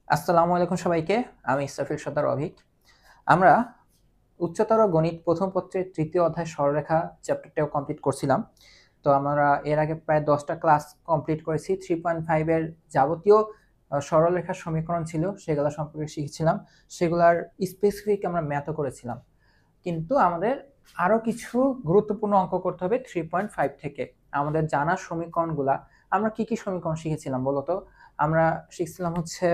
আসসালামু আলাইকুম সবাইকে। আমি ইসরাফিল সর্দার অভিক। আমরা উচ্চতর গণিত প্রথম পত্রের তৃতীয় অধ্যায় সরলরেখা চ্যাপ্টারটাও কমপ্লিট করছিলাম। তো আমরা এর আগে প্রায় 10টা ক্লাস কমপ্লিট করেছি। 3.5 এর যাবতীয় সরলরেখার সমীকরণ ছিল সেগুলো সম্পর্কে শিখেছিলাম। সেগুলার স্পেসিফিক আমরা ম্যাথও করেছিলাম। কিন্তু আমাদের আরও কিছু গুরুত্বপূর্ণ অঙ্ক করতে হবে 3.5 থেকে। আমাদের জানা সমীকরণগুলা আমরা কি কি সমীকরণ শিখেছিলাম বলতো? আমরা শিখছিলাম হচ্ছে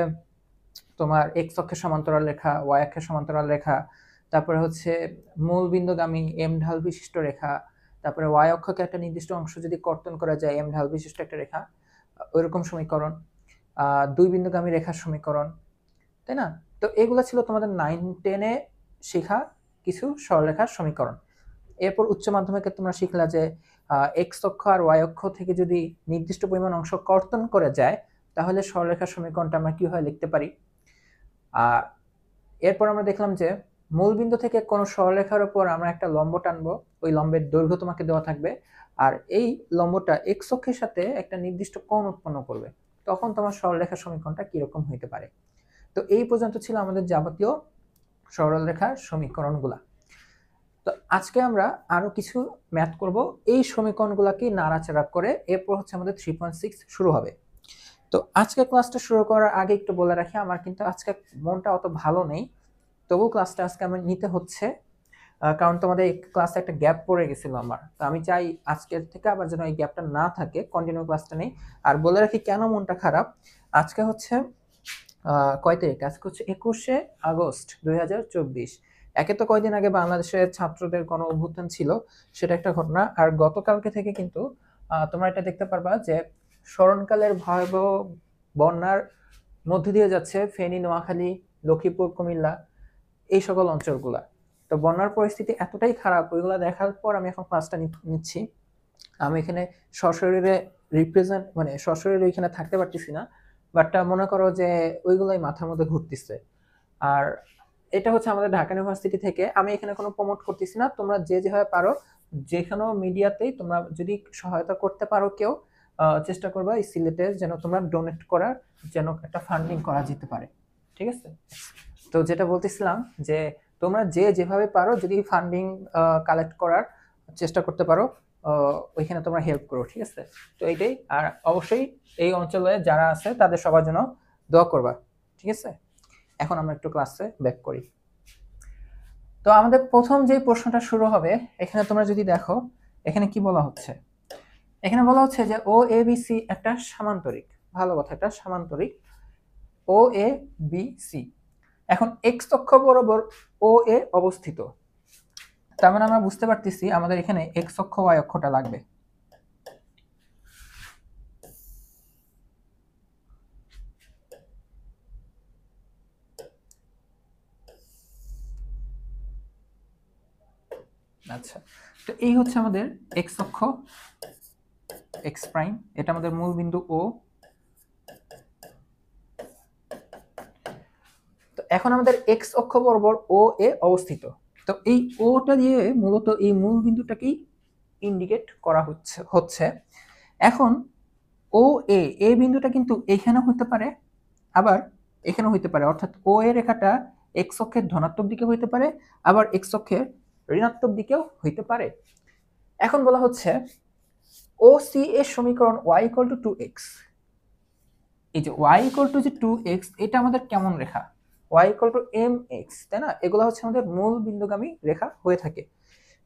তোমার এক্স অক্ষের সমান্তরাল রেখা, ওয়াই অক্ষের সমান্তরাল রেখা, তারপরে হচ্ছে মূল বিন্দুগামী এম ঢাল বিশিষ্ট রেখা, তারপরে ওয়াই অক্ষকে একটা নির্দিষ্ট অংশ যদি কর্তন করা যায় এম ঢাল বিশিষ্ট একটা রেখা, ওইরকম সমীকরণ, দুই বিন্দুগামী রেখার সমীকরণ, তাই না? তো এগুলো ছিল তোমাদের 9-10-এ শেখা কিছু সরলরেখার সমীকরণ। এরপর উচ্চ মাধ্যমিকে তোমরা শিখলা যে এক্স অক্ষ আর ওয়াই অক্ষ থেকে যদি নির্দিষ্ট পরিমাণ অংশ কর্তন করে যায় তাহলে সরলরেখার সমীকরণটা আমরা কিভাবে লিখতে পারি। আর এরপর আমরা দেখলাম যে মূলবিন্দু থেকে কোনো সরলরেখার উপর আমরা একটা লম্ব টানবো, ওই লম্বের দৈর্ঘ্য তোমাকে দেওয়া থাকবে, আর এই লম্বটা এক্স অক্ষের সাথে একটা নির্দিষ্ট কোণ উৎপন্ন করবে, তখন তোমার সরলরেখার সমীকরণটা কিরকম হইতে পারে। তো এই পর্যন্ত ছিল আমাদের যাবতীয় সরলরেখার সমীকরণগুলা। তো আজকে আমরা আরো কিছু ম্যাথ করব এই সমীকরণগুলোকে নাড়াচাড়া করে। এরপর হচ্ছে আমাদের 3.6 শুরু হবে। তো আজকে ক্লাসটা শুরু করার আগে একটু বলে রাখি, আমার কিন্তু আজকে মনটা অত ভালো নেই, তবু ক্লাসটা আজকে আমার নিতে হচ্ছে, কারণ তোমাদের এই ক্লাসে একটা গ্যাপ পড়ে গেছিল আমার। তো আমি চাই আজকের থেকে আবার যেন এই গ্যাপটা না থাকে, কন্টিনিউ ক্লাসটা নেই। আর বলে রাখি কেন মনটা খারাপ। আজকে হচ্ছে কয় তারিখ? আজকে হচ্ছে 21শে আগস্ট 2024। একে তো কয়দিন আগে বাংলাদেশের ছাত্রদের গণ অভ্যুত্থান ছিল, সেটা একটা ঘটনা। আর গতকালকে থেকে কিন্তু তোমরা এটা দেখতে পারবা যে স্মরণকালের ভয়াবহ বন্যার মধ্যে দিয়ে যাচ্ছে ফেনী, নোয়াখালী, লক্ষ্মীপুর, কুমিল্লা, এই সকল অঞ্চলগুলা। তো বন্যার পরিস্থিতি এতটাই খারাপ, ওইগুলা দেখার পর আমি এখন ক্লাসটা নিচ্ছি। আমি এখানে সশরীরে রিপ্রেজেন্ট মানে সশরীরে ওইখানে থাকতে পারতেছি না, বাট মনে করো যে ওইগুলাই মাথার মধ্যে ঘুরতেছে। আর এটা হচ্ছে আমাদের ঢাকা ইউনিভার্সিটি থেকে, আমি এখানে কোনো প্রমোট করতেছি না, তোমরা যে যেভাবে পারো যে কোনো মিডিয়াতেই তোমরা যদি সহায়তা করতে পারো কেউ, চেষ্টা করবা এই সিলেটে যেন তোমরা ডোনেট করার, যেন একটা ফান্ডিং করা যেতে পারে। ঠিক আছে? তো যেটা বলতেছিলাম যে তোমরা যে যেভাবে পারো যদি ফান্ডিং কালেক্ট করার চেষ্টা করতে পারো, ওইখানে তোমরা হেল্প করো। ঠিক আছে? তো এইটাই। আর অবশ্যই এই অঞ্চলে যারা আছে তাদের সবার জন্য দোয়া করবা। ঠিক আছে? এখন আমরা একটু ক্লাসে ব্যাক করি। তো আমাদের প্রথম যে প্রশ্নটা শুরু হবে, এখানে তোমরা যদি দেখো এখানে কি বলা হচ্ছে, এখানে বলা হচ্ছে যে ও এ বি সি একটা সামান্তরিক। ভালো কথা, একটা সামান্তরিক ও এ বি সি। এখন এক্স অক্ষ বরাবর ও এ অবস্থিত, তার মানে আমরা বুঝতে পারতেছি আমাদের এখানে এক্স অক্ষ ওয়াই অক্ষটা লাগবে। আচ্ছা, তো এই হচ্ছে আমাদের এক্স অক্ষ, এক্স প্রাইম, এটা আমাদের মূল বিন্দু ও। তো এখন আমাদের এক্স অক্ষ বরাবর ও এ অবস্থিত। তো এই ওটা দিয়ে মূলত এই মূল বিন্দুটাকেই ইন্ডিকেট করা হচ্ছে। এখন ও এ বিন্দুটা কিন্তু এখানে হতে পারে, আবার এখানে হইতে পারে, অর্থাৎ ও এ রেখাটা এক্স অক্ষের ধনাত্মক দিকে হইতে পারে, আবার এক্স অক্ষের ঋণাত্মক দিকেও হইতে পারে। এখন বলা হচ্ছে ও সি এর সমীকরণ y = 2x। এই যে y = 2x, এটা আমাদের কেমন রেখা? y = mx, তাই না? এগুলো হচ্ছে আমাদের মূল বিন্দুগামী রেখা হয়ে থাকে।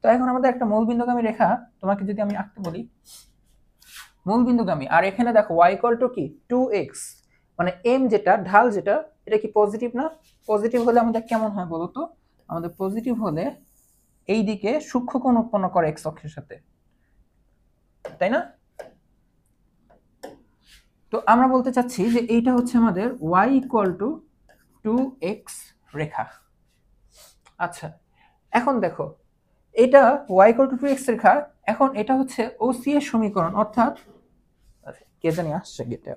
তো এখন আমাদের একটা মূল বিন্দুগামী রেখা তোমাকে যদি আমি আঁকতে বলি, মূল বিন্দুগামী, আর এখানে দেখো y = কি 2x, মানে m যেটা ঢাল যেটা, এটা কি পজিটিভ না? পজিটিভ হলে আমাদের কেমন হয় বলো তো? আমাদের পজিটিভ হলে এই দিকে সূক্ষ্ম কোণ উৎপন্ন করে x অক্ষের সাথে, তাই না? তো আমরা বলতে চাচ্ছি যে এইটা হচ্ছে আমাদের y = 2x রেখা। আচ্ছা, এখন দেখো এটা y = 2x রেখা, এখন এটা হচ্ছে OC এর সমীকরণ, অর্থাৎ কে জানি আসছে গেটে।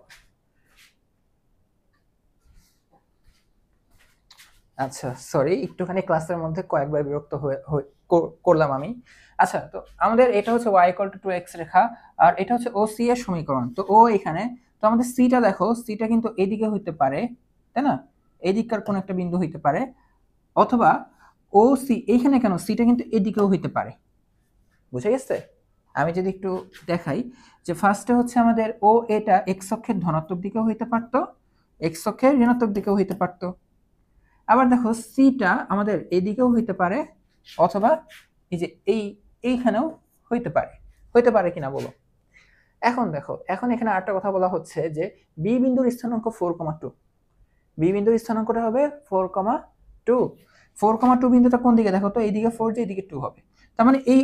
আচ্ছা সরি, একটুখানি ক্লাসের মধ্যে কয়েকবার বিরক্ত করলাম আমি। আচ্ছা, তো আমাদের এটা হচ্ছে y = 2x রেখা, আর এটা হচ্ছে OC এর সমীকরণ। তো ও এখানে, তো আমাদের সিটা দেখো, সিটা কিন্তু এদিকে হইতে পারে, তাই না? এই দিককার কোন একটা বিন্দু হইতে পারে, অথবা ও সি, এইখানে কেন সিটা কিন্তু এদিকেও হইতে পারে। বুঝে গেছে? আমি যদি একটু দেখাই যে ফার্স্টে হচ্ছে আমাদের ও এটা এক্স অক্ষের ধনাত্মক দিকেও হইতে পারতো, এক্স অক্ষের ঋণাত্মক দিকেও হইতে পারতো। আবার দেখো সিটা আমাদের এদিকেও হইতে পারে, অথবা এই যে এইখানেও হইতে পারে। হইতে পারে কিনা বলো? এখন দেখো, এখন এখানে আরেকটা কথা বলা হচ্ছে যে বি বিন্দুর স্থানাঙ্ক 4,2। বি বিন্দুর স্থানাঙ্কটা হবে 4,2। 4,2 বিন্দুটা কোন দিকে দেখো তো? এইদিকে 4 যে এইদিকে 2 হবে। তার মানে এই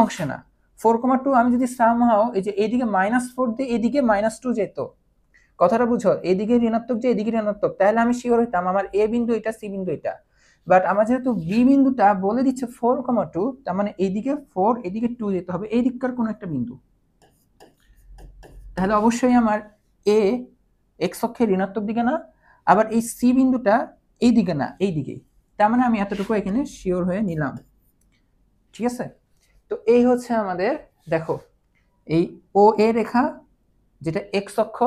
অংশে না। 4,2 আমি যদি সামহাও এই যে এইদিকে -4 দিয়ে এদিকে -2 যেত, কথাটা বুঝো, এদিকে ঋণাত্মক যে এদিকে ঋণাত্মক, তাহলে আমি শিওর হইতাম আমার এ বিন্দু এটা, সি বিন্দু এটা। বাট আমার যেহেতু বি বিন্দুটা বলে দিচ্ছে 4,2, তার মানে এইদিকে 4 এদিকে 2 যেতে হবে, এই দিককার কোন একটা বিন্দু। তাহলে অবশ্যই আমার এ এক্স অক্ষের ঋণাত্মক দিকে না, আবার এই সি বিন্দুটা এই দিকে না, এই দিকেই। তার মানে আমি এতটুকু এখানে শিওর হয়ে নিলাম। ঠিক আছে? তো এই হচ্ছে আমাদের, দেখো এই ও এ রেখা যেটা এক্স অক্ষ,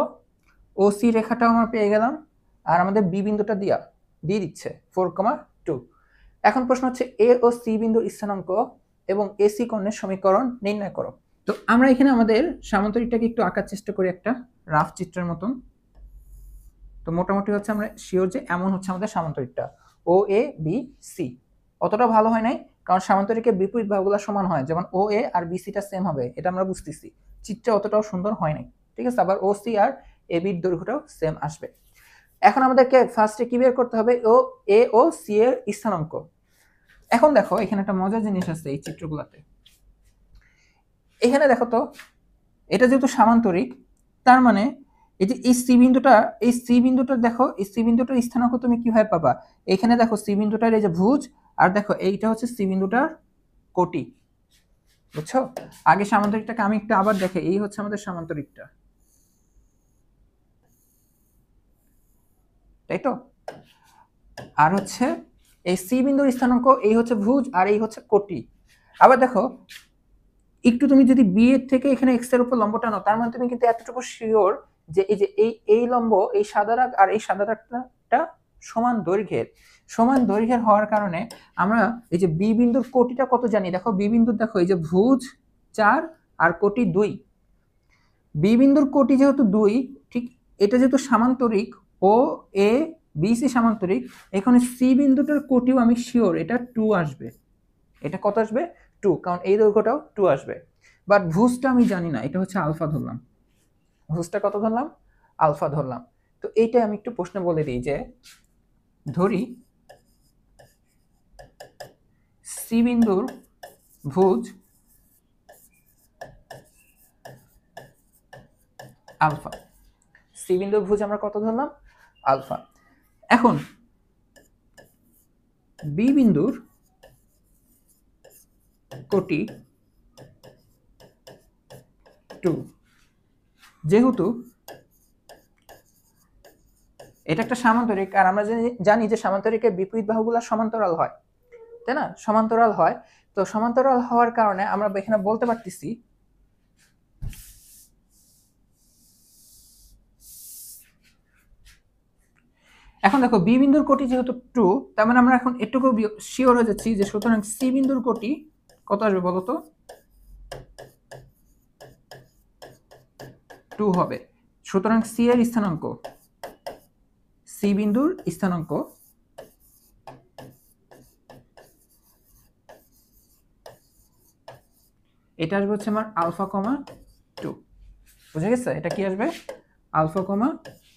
ও সি রেখাটাও আমরা পেয়ে গেলাম, আর আমাদের বি বিন্দুটা দিয়ে দিচ্ছে 4,2। এখন প্রশ্ন হচ্ছে এ ও সি বিন্দুর স্থানাঙ্ক এবং এসি কোণের সমীকরণ নির্ণয় করো। তো আমরা এখানে আমাদের সামান্তরিকটাকে একটু আঁকার চেষ্টা করি, একটা রাফ চিত্রের মতন। তো মোটামুটি হচ্ছে আমরা শিওর যে এমন হচ্ছে আমাদের সামান্তরিকটা ও এ বি সি। অতটা ভালো হয় নাই, কারণ সামান্তরিকের বিপরীত বাহুগুলো সমান হয়, যেমন ও এ আর বি সিটা সেম হবে, এটা আমরা বুঝতেছি। চিত্রে অতটাও সুন্দর হয় নাই, ঠিক আছে? আবার ও সি আর এ বির দৈর্ঘ্যটাও সেম আসবে। এখন আমাদেরকে ফার্স্টে কি বের করতে হবে? ও এ ও সি এর স্থানাঙ্ক। এখন দেখো এখানে একটা মজার জিনিস আছে এই চিত্রগুলোতে। এখানে দেখো তো, এটা যেহেতু সামান্তরিক, তার মানে এই যে এই সি বিন্দুটা দেখো, এই সি বিন্দুটার স্থানাঙ্ক তুমি কিভাবে পাবা? এখানে দেখো সি বিন্দুটার এই যে ভুজ, আর দেখো এইটা হচ্ছে সি বিন্দুটার কোটি। বুঝছো? আগে সামান্তরিকটাকে আমি একটু আবার দেখে, এই হচ্ছে আমাদের সামান্তরিকটা, তাই তো? আর হচ্ছে এই সি বিন্দুর স্থানাঙ্ক, এই হচ্ছে ভুজ আর এই হচ্ছে কোটি। আবার দেখো একটু তুমি যদি বি এর থেকে এখানে এক্স এর উপর লম্ব টানো, তার মানে তুমি কিন্তু এতটুকু শিওর যে এই যে এই লম্ব, এই সাদা দাগ আর এই সাদা দাগটা সমান দৈর্ঘ্যের হওয়ার কারণে আমরা এই যে বি বিন্দুর কোটিটা কত জানি। দেখো বি বিন্দুর, দেখো এই যে ভুজ 4 আর কোটি 2। বি বিন্দুর কোটি যেহেতু 2, ঠিক এটা যেহেতু সামান্তরিক, ও এ বি সি সামান্তরিক, এখানে সি বিন্দুটার কোটিও আমি শিওর এটা 2 আসবে। এটা কত আসবে? 2, কারণ এই দৈর্ঘ্যটাও 2 আসবে। বাট ভুজটা আমি জানি না, এটা হচ্ছে আলফা ধরলাম। ভুজটা কত ধরলাম? আলফা ধরলাম। তো এইটা আমি একটু প্রশ্ন বলে দিই যে, ধরি সি বিন্দুর ভুজ আলফা। সি বিন্দুর ভুজ আমরা কত ধরলাম? আলফা। এখন বি বিন্দুর কোটি 2, যেহেতু এটা একটা সামান্তরিক, আর আমরা জানি যে সামান্তরিকের বিপরীত বাহুগুলো সমান্তরাল হয়, তাই না? সমান্তরাল হয়। তো সমান্তরাল হওয়ার কারণে আমরা এখানে বলতে পারতেছি এখন দেখো বি বিন্দুর কোটি যেহেতু 2, তার মানে আমরা এখন এটুকু শিওর হয়ে যাচ্ছি যে সুতরাং সি বিন্দুর কোটি কত আসবে বলো তো? 2 হবে। সুতরাং সি এর স্থানাঙ্ক, সি বিন্দুর স্থানাঙ্ক এটা আসবে হচ্ছে আমার আলফা কমা 2। বুঝে গেছে? এটা কি আসবে? আলফা কমা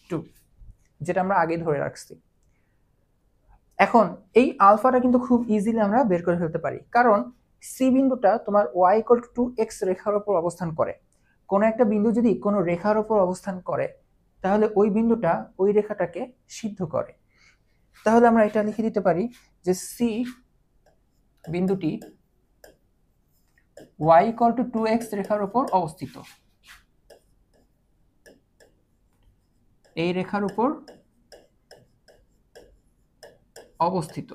2, যেটা আমরা আগে ধরে রাখছি। এখন এই আলফাটা কিন্তু খুব ইজিলি আমরা বের করে ফেলতে পারি, কারণ সি বিন্দুটা তোমার y = 2x রেখার উপর অবস্থান করে। কোনো একটা বিন্দু যদি কোনো রেখার উপর অবস্থান করে, তাহলে ওই বিন্দুটা ওই রেখাটাকে সিদ্ধ করে। তাহলে আমরা এটা লিখে দিতে পারি যে সি বিন্দুটি y = 2x রেখার উপর অবস্থিত। এই রেখার উপর অবস্থিত।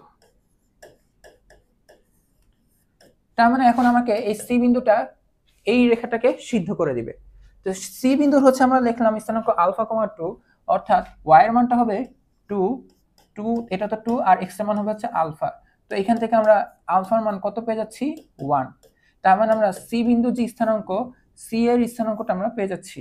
তার মানে এখন আমাকে এই সি বিন্দুটা এই রেখাটাকে সিদ্ধ করে দিবে। তো সি বিন্দুর হচ্ছে আমরা লিখলাম স্থানাঙ্ক আলফা কমা 2, অর্থাৎ ওয়াই এর মানটা হবে 2 2, এটা তো 2 আর এক্স এর মান হবে হচ্ছে আলফা। তো এখান থেকে আমরা আলফার মান কত পেয়ে যাচ্ছি 1। তার মানে আমরা সি বিন্দু যে স্থানাঙ্ক, সি এর স্থানাঙ্কটা আমরা পেয়ে যাচ্ছি।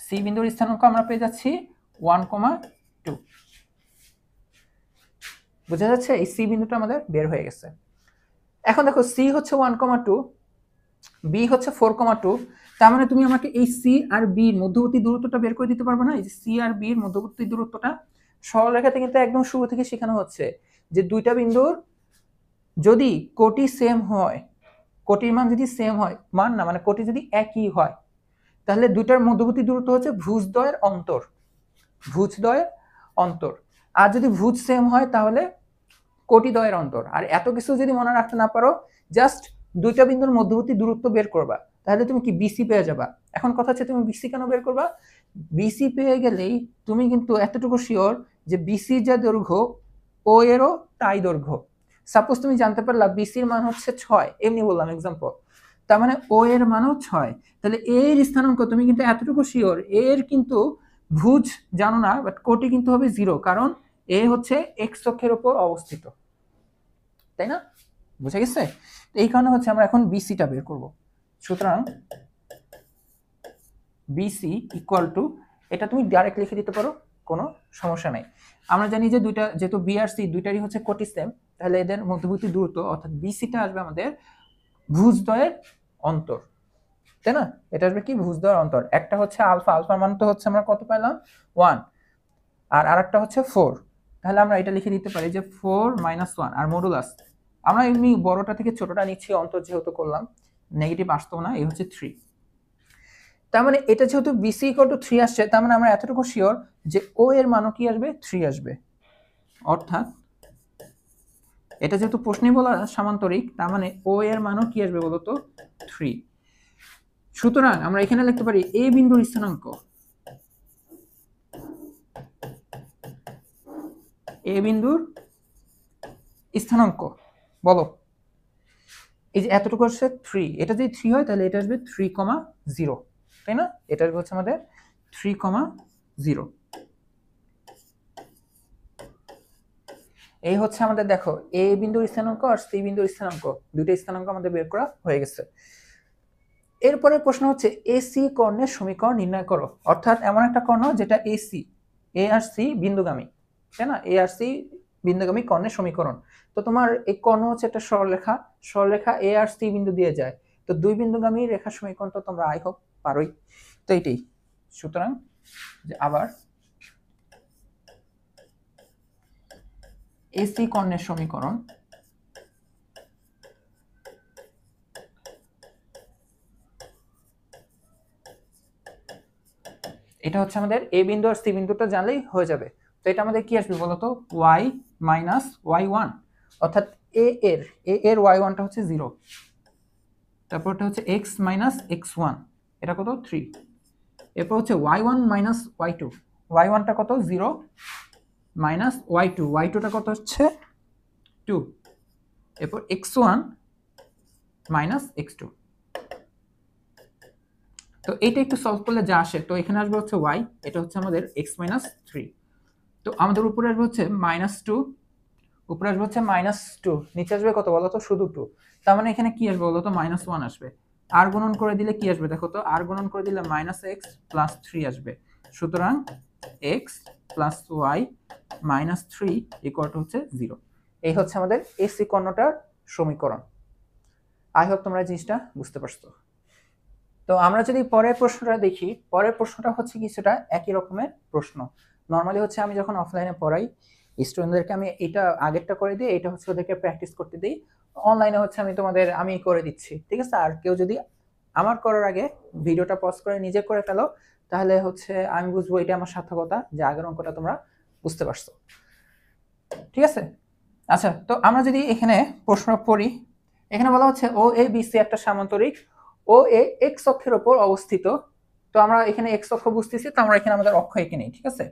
সি বিন্দুর স্থানাঙ্ক আমরা পেয়ে যাচ্ছি 1,2। বোঝা যাচ্ছে এই সি বিন্দুটা আমাদের বের হয়ে গেছে। এখন দেখো সি হচ্ছে 1,2, বি হচ্ছে 4,2। তার মানে তুমি আমাকে এই সি আর বি এর মধ্যবর্তী দূরত্বটা বের করে দিতে পারবে না? এই যে সি আর বি এর মধ্যবর্তী দূরত্বটা সরলরেখাতে কিন্তু একদম শুরু থেকে শেখানো হচ্ছে যে দুইটা বিন্দুর যদি কোটি সেম হয়, কোটির মান যদি সেম হয়, মান না মানে কোটি যদি একই হয়, তাহলে দুইটার মধ্যবর্তী দূরত্ব হচ্ছে ভুজদ্বয়ের অন্তর, ভুজদ্বয়ের অন্তর। আর যদি ভুজ সেম হয় তাহলে কোটিদ্বয়ের অন্তর। আর এত কিছু যদি মনে রাখতে না পারো, জাস্ট দুইটা বিন্দুর মধ্যবর্তী দূরত্ব বের করবা, তাহলে তুমি কি বিসি পেয়ে যাবা। এখন কথা হচ্ছে তুমি বিসি কেন বের করবা? বিসি পেয়ে গেলেই তুমি কিন্তু এতটুকু শিওর যে বিসি যা দৈর্ঘ্য ও এরও তাই দৈর্ঘ্য। সাপোজ তুমি জানতে পারলা বিসির মান হচ্ছে 6, এমনি বললাম এক্সাম্পল, তার মানে ও এর মানও 6, তাহলে এর স্থানাঙ্ক তুমি কিন্তু এতটুকু শিওর এর কিন্তু ভুজ জানো না, বাট কোটি কিন্তু হবে 0, কারণ এ হচ্ছে এক্স অক্ষের উপর অবস্থিত, তাই না? বুঝা গেছে? এই কারণে হচ্ছে আমরা এখন বিসিটা বের করব। সুতরাং বিসি ইকুয়াল টু, এটা তুমি ডাইরেক্ট লিখে দিতে পারো, কোনো সমস্যা নাই। আমরা জানি যে দুইটা যেহেতু বি আর সি দুইটারই হচ্ছে কোটি সেম, তাহলে এদের মধ্যবর্তী দূরত্ব অর্থাৎ বিসিটা আসবে আমাদের ভুজদ্বয়ের অন্তর, তাই না? এটা আসবে কি ভুজদ্বয়ের অন্তর। একটা হচ্ছে আলফা, আলফার মান তো হচ্ছে আমরা কত পেলাম 1, আর আরেকটা হচ্ছে 4। তাহলে আমরা এটা লিখে দিতে পারি যে 4 - 1 আর মডুলাস আমরা এমনি বড়টা থেকে ছোটটা নিচ্ছি, অন্তর যেহেতু করলাম নেগেটিভ আসতো না, এই হচ্ছে 3। তার মানে এটা যেহেতু বিসি ইকুয়াল টু 3 আসছে, তার মানে আমরা এতটুকু শিওর যে ও এর মানও কি আসবে 3 আসবে। অর্থাৎ এটা যেহেতু প্রশ্নে বলা সামান্তরিক, তার মানে ও এর মানও কি আসবে বলতো 3। সুতরাং আমরা এখানে লিখতে পারি এ বিন্দুর স্থানাঙ্ক, এ বিন্দুর স্থানাঙ্ক বলো। এই যে এতটুকু আসছে 3, এটা যদি 3 হয় তাহলে এটা আসবে 3,0, তাই না? এটা আসবে হচ্ছে আমাদের 3,0। এই হচ্ছে আমাদের দেখো এ বিন্দুর স্থানাঙ্ক আর সি বিন্দুর স্থানাঙ্ক, দুইটা স্থানাঙ্ক আমাদের বের করা হয়ে গেছে। এরপরে প্রশ্ন হচ্ছে এসি কর্ণের সমীকরণ নির্ণয় করো। অর্থাৎ এমন একটা কর্ণ যেটা এসি, এ আর সি বিন্দুগামী, তাই না? এ আর সি বিন্দুগামী কর্ণের সমীকরণ। তো তোমার এই কর্ণ হচ্ছে একটা সরলরেখা, সরলরেখা এ আর সি বিন্দু দিয়ে যায়, তো দুই বিন্দুগামী রেখার সমীকরণ তো তোমরা আই হোপ পারোই। তো এইটাই। সুতরাং যে আবার এসি কর্ণের সমীকরণ, এটা হচ্ছে আমাদের এ বিন্দু আর সি বিন্দুটা জানলেই হয়ে যাবে। তো এটা আমাদের কি আসবে বলতো y - y1, অর্থাৎ এ এর y1টা হচ্ছে 0, তারপরটা হচ্ছে x - x1, এটা কত 3, এরপর হচ্ছে y1 - y2, y1টা কত 0 - y2, y2টা কত হচ্ছে 2, এরপর x1 - x2। তো এটা একটু সলভ করলে যা আসে, তো এখানে আসবে হচ্ছে y, এটা হচ্ছে আমাদের x - 3, তো আমাদের উপরে আসবে হচ্ছে -2, উপরে আসবে হচ্ছে -2, নিচে আসবে কত বলো তো শুধু 2। তার মানে এখানে কি আসবে বলো তো -1 আসবে। আর গুণন করে দিলে কি আসবে দেখো তো, আর গুণন করে দিলে -x + 3 আসবে। সুতরাং x + y - 3 = হচ্ছে 0। এই হচ্ছে আমাদের এসি কর্ণটার সমীকরণ। আই হোপ তোমরা জিনিসটা বুঝতে পারছো। তো আমরা যদি পরের প্রশ্নটা দেখি, পরের প্রশ্নটা হচ্ছে কিছুটা একই রকমের প্রশ্ন। নর্মালি হচ্ছে আমি যখন অফলাইনে পড়াই স্টুডেন্টদেরকে আমি এটা আগেরটা করে দিই, এটা হচ্ছে ওদেরকে প্র্যাকটিস করতে দিই। অনলাইনে হচ্ছে আমি করে দিচ্ছি, ঠিক আছে? আর কেউ যদি আমার করার আগে ভিডিওটা পজ করে নিজে করে ফেলো, তাহলে হচ্ছে আমি বুঝবো এটা আমার সার্থকতা যে আগের অঙ্কটা তোমরা বুঝতে পারছো, ঠিক আছে? আচ্ছা, তো আমরা যদি এখানে প্রশ্ন পড়ি, এখানে বলা হচ্ছে ও এ বি সি একটা সামান্তরিক, ও এ এক্স অক্ষের উপর অবস্থিত। তো আমরা এখানে এক্স অক্ষ বুঝতেছি, তো আমরা এখানে আমাদের অক্ষ এঁকে নেই, ঠিক আছে?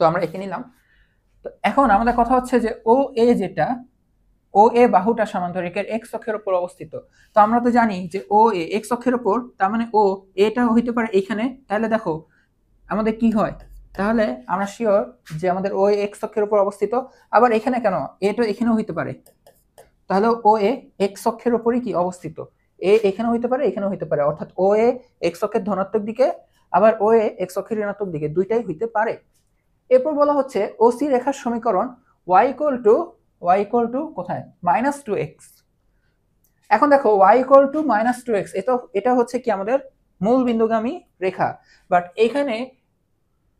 তো আমরা এঁকে নিলাম। তো এখন আমাদের কথা হচ্ছে যে ও এ যেটা, ও এ বাহুটা সামান্তরিকের এক্স অক্ষের উপর অবস্থিত। তো আমরা তো জানি যে ও এ এক্স অক্ষের উপর, তার মানে ও এটা হইতে পারে এইখানে। তাহলে দেখো আমাদের কি হয়, তাহলে আমরা শিওর যে আমাদের ও এক্স অক্ষের উপর অবস্থিত। আবার এখানে কেন, এটা এখানেও হইতে পারে। তাহলে ও এ এক্স অক্ষের উপরই কি অবস্থিত, এ এখানেও হইতে পারে এখানেও হইতে পারে, অর্থাৎ ও এ এক্স অক্ষের ধনাত্মক দিকে আবার ও এ এক্স অক্ষের ঋণাত্মক দিকে, দুইটাই হইতে পারে। এরপর বলা হচ্ছে ওসি রেখার সমীকরণ y কোথায় -2x। এখন দেখো y-2x, এটা হচ্ছে কি আমাদের মূল বিন্দুগামী রেখা, বাট এখানে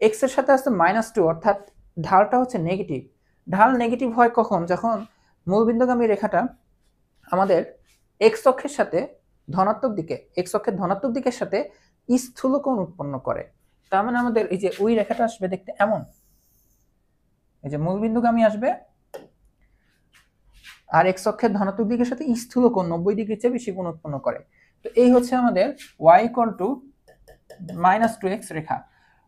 x এর সাথে আছে -2, অর্থাৎ ঢালটা হচ্ছে নেগেটিভ। ঢাল নেগেটিভ হয় কখন, যখন মূল বিন্দুগামী রেখাটা আমাদের x অক্ষের সাথে ধনাত্মক দিকে, x অক্ষের ধনাত্মক দিকের সাথে স্থূলকোণ উৎপন্ন করে। তার মানে আমাদের এই যে ওই রেখাটা আসবে দেখতে এমন, এই যে মূল বিন্দুগামী আসবে আর এক্স অক্ষের ধনাত্মক দিকের সাথে স্থূল কোণ 90 ডিগ্রির চেয়ে বেশি কোণ উৎপন্ন করে। তো এই হচ্ছে আমাদের y=-2x রেখা।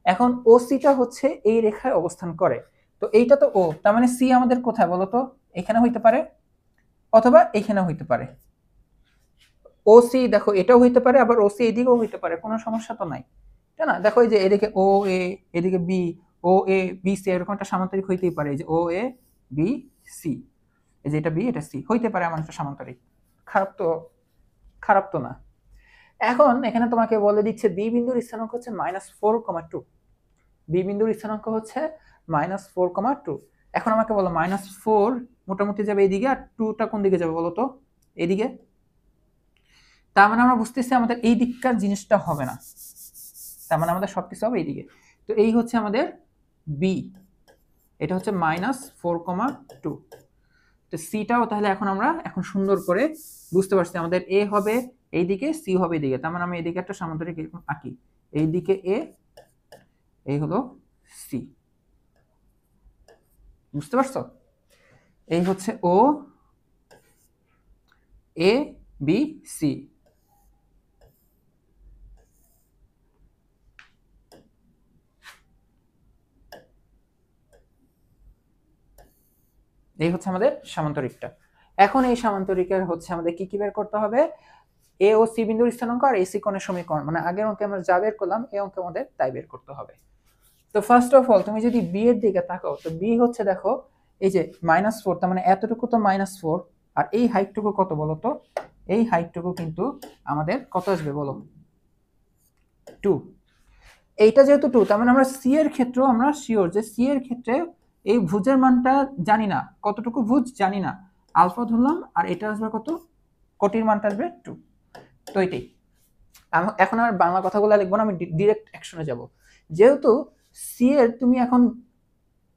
এখন ওসিটা হচ্ছে এই রেখায় অবস্থান করে। তো এইটা তো ও, তার মানে সি আমাদের কোথায় বলো তো, এখানে হইতে পারে অথবা এখানে হইতে পারে। ওসি দেখো এটাও হইতে পারে, আবার ওসি এদিকেও হইতে পারে, কোনো সমস্যা তো নাই, তাই না? দেখো এই যে এদিকে ও এ, এদিকে B, O A B C, এরকম একটা সামান্তরিক হইতেই পারে। এই যে ও এ বি সি, এই যে এটা বি এটা সি হইতে পারে এমন একটা সামান্তরিক। খারাপ তো না। এখন এখানে তোমাকে বলে দিচ্ছে বি বিন্দুর স্থানাঙ্ক হচ্ছে -4,2। বি বিন্দুর স্থানাঙ্ক হচ্ছে -4,2। এখন আমাকে বলো -4 মোটামুটি যাবে এইদিকে, আর 2টা কোন দিকে যাবে বলো তো, এইদিকে। তার মানে আমরা বুঝতেছি আমাদের এই দিককার জিনিসটা হবে না, তার মানে আমাদের সবকিছু হবে এইদিকে। তো এই হচ্ছে আমাদের বি, এটা হচ্ছে -4,2। তো সিটাও তাহলে এখন সুন্দর করে বুঝতে পারছি, আমাদের এ হবে এইদিকে, সি হবে এইদিকে। তার মানে আমি এইদিকে একটা সামান্তরিক আঁকি, এইদিকে এ, এই হলো সি। বুঝতে পারছো? এই হচ্ছে ও এ বি সি। এই হচ্ছে আমাদের সামান্তরিকটা। এখন এই সামান্তরিকের হচ্ছে আমাদের কি কি বের করতে হবে, এ ও সি বিন্দুর স্থানাঙ্ক আর এসি কোণের সমীকরণ, মানে আগের অঙ্কে আমরা যা বের করলাম এই অঙ্কে আমাদের তাই বের করতে হবে। তো ফার্স্ট অফ অল তুমি যদি বি এর দিকে তাকাও, তো বি হচ্ছে দেখো এই যে -4, তার মানে এতটুকু তো -4, আর এই হাইটটুকু কত বলো তো, এই হাইটটুকু কিন্তু আমাদের কত আসবে বলো, 2। এইটা যেহেতু 2, তার মানে আমরা সি এর ক্ষেত্রে আমরা শিওর যে সি এর ক্ষেত্রে এই ভুজের মানটা জানি না, কতটুকু ভুজ জানি না, আলফা ধরলাম, আর এটা আসবে কত, কোটির মানটা আসবে 2। তো এটাই, এখন আর বাংলা কথাগুলো লিখবো না, আমি ডিরেক্ট অ্যাকশনে যাব। যেহেতু সি এর তুমি এখন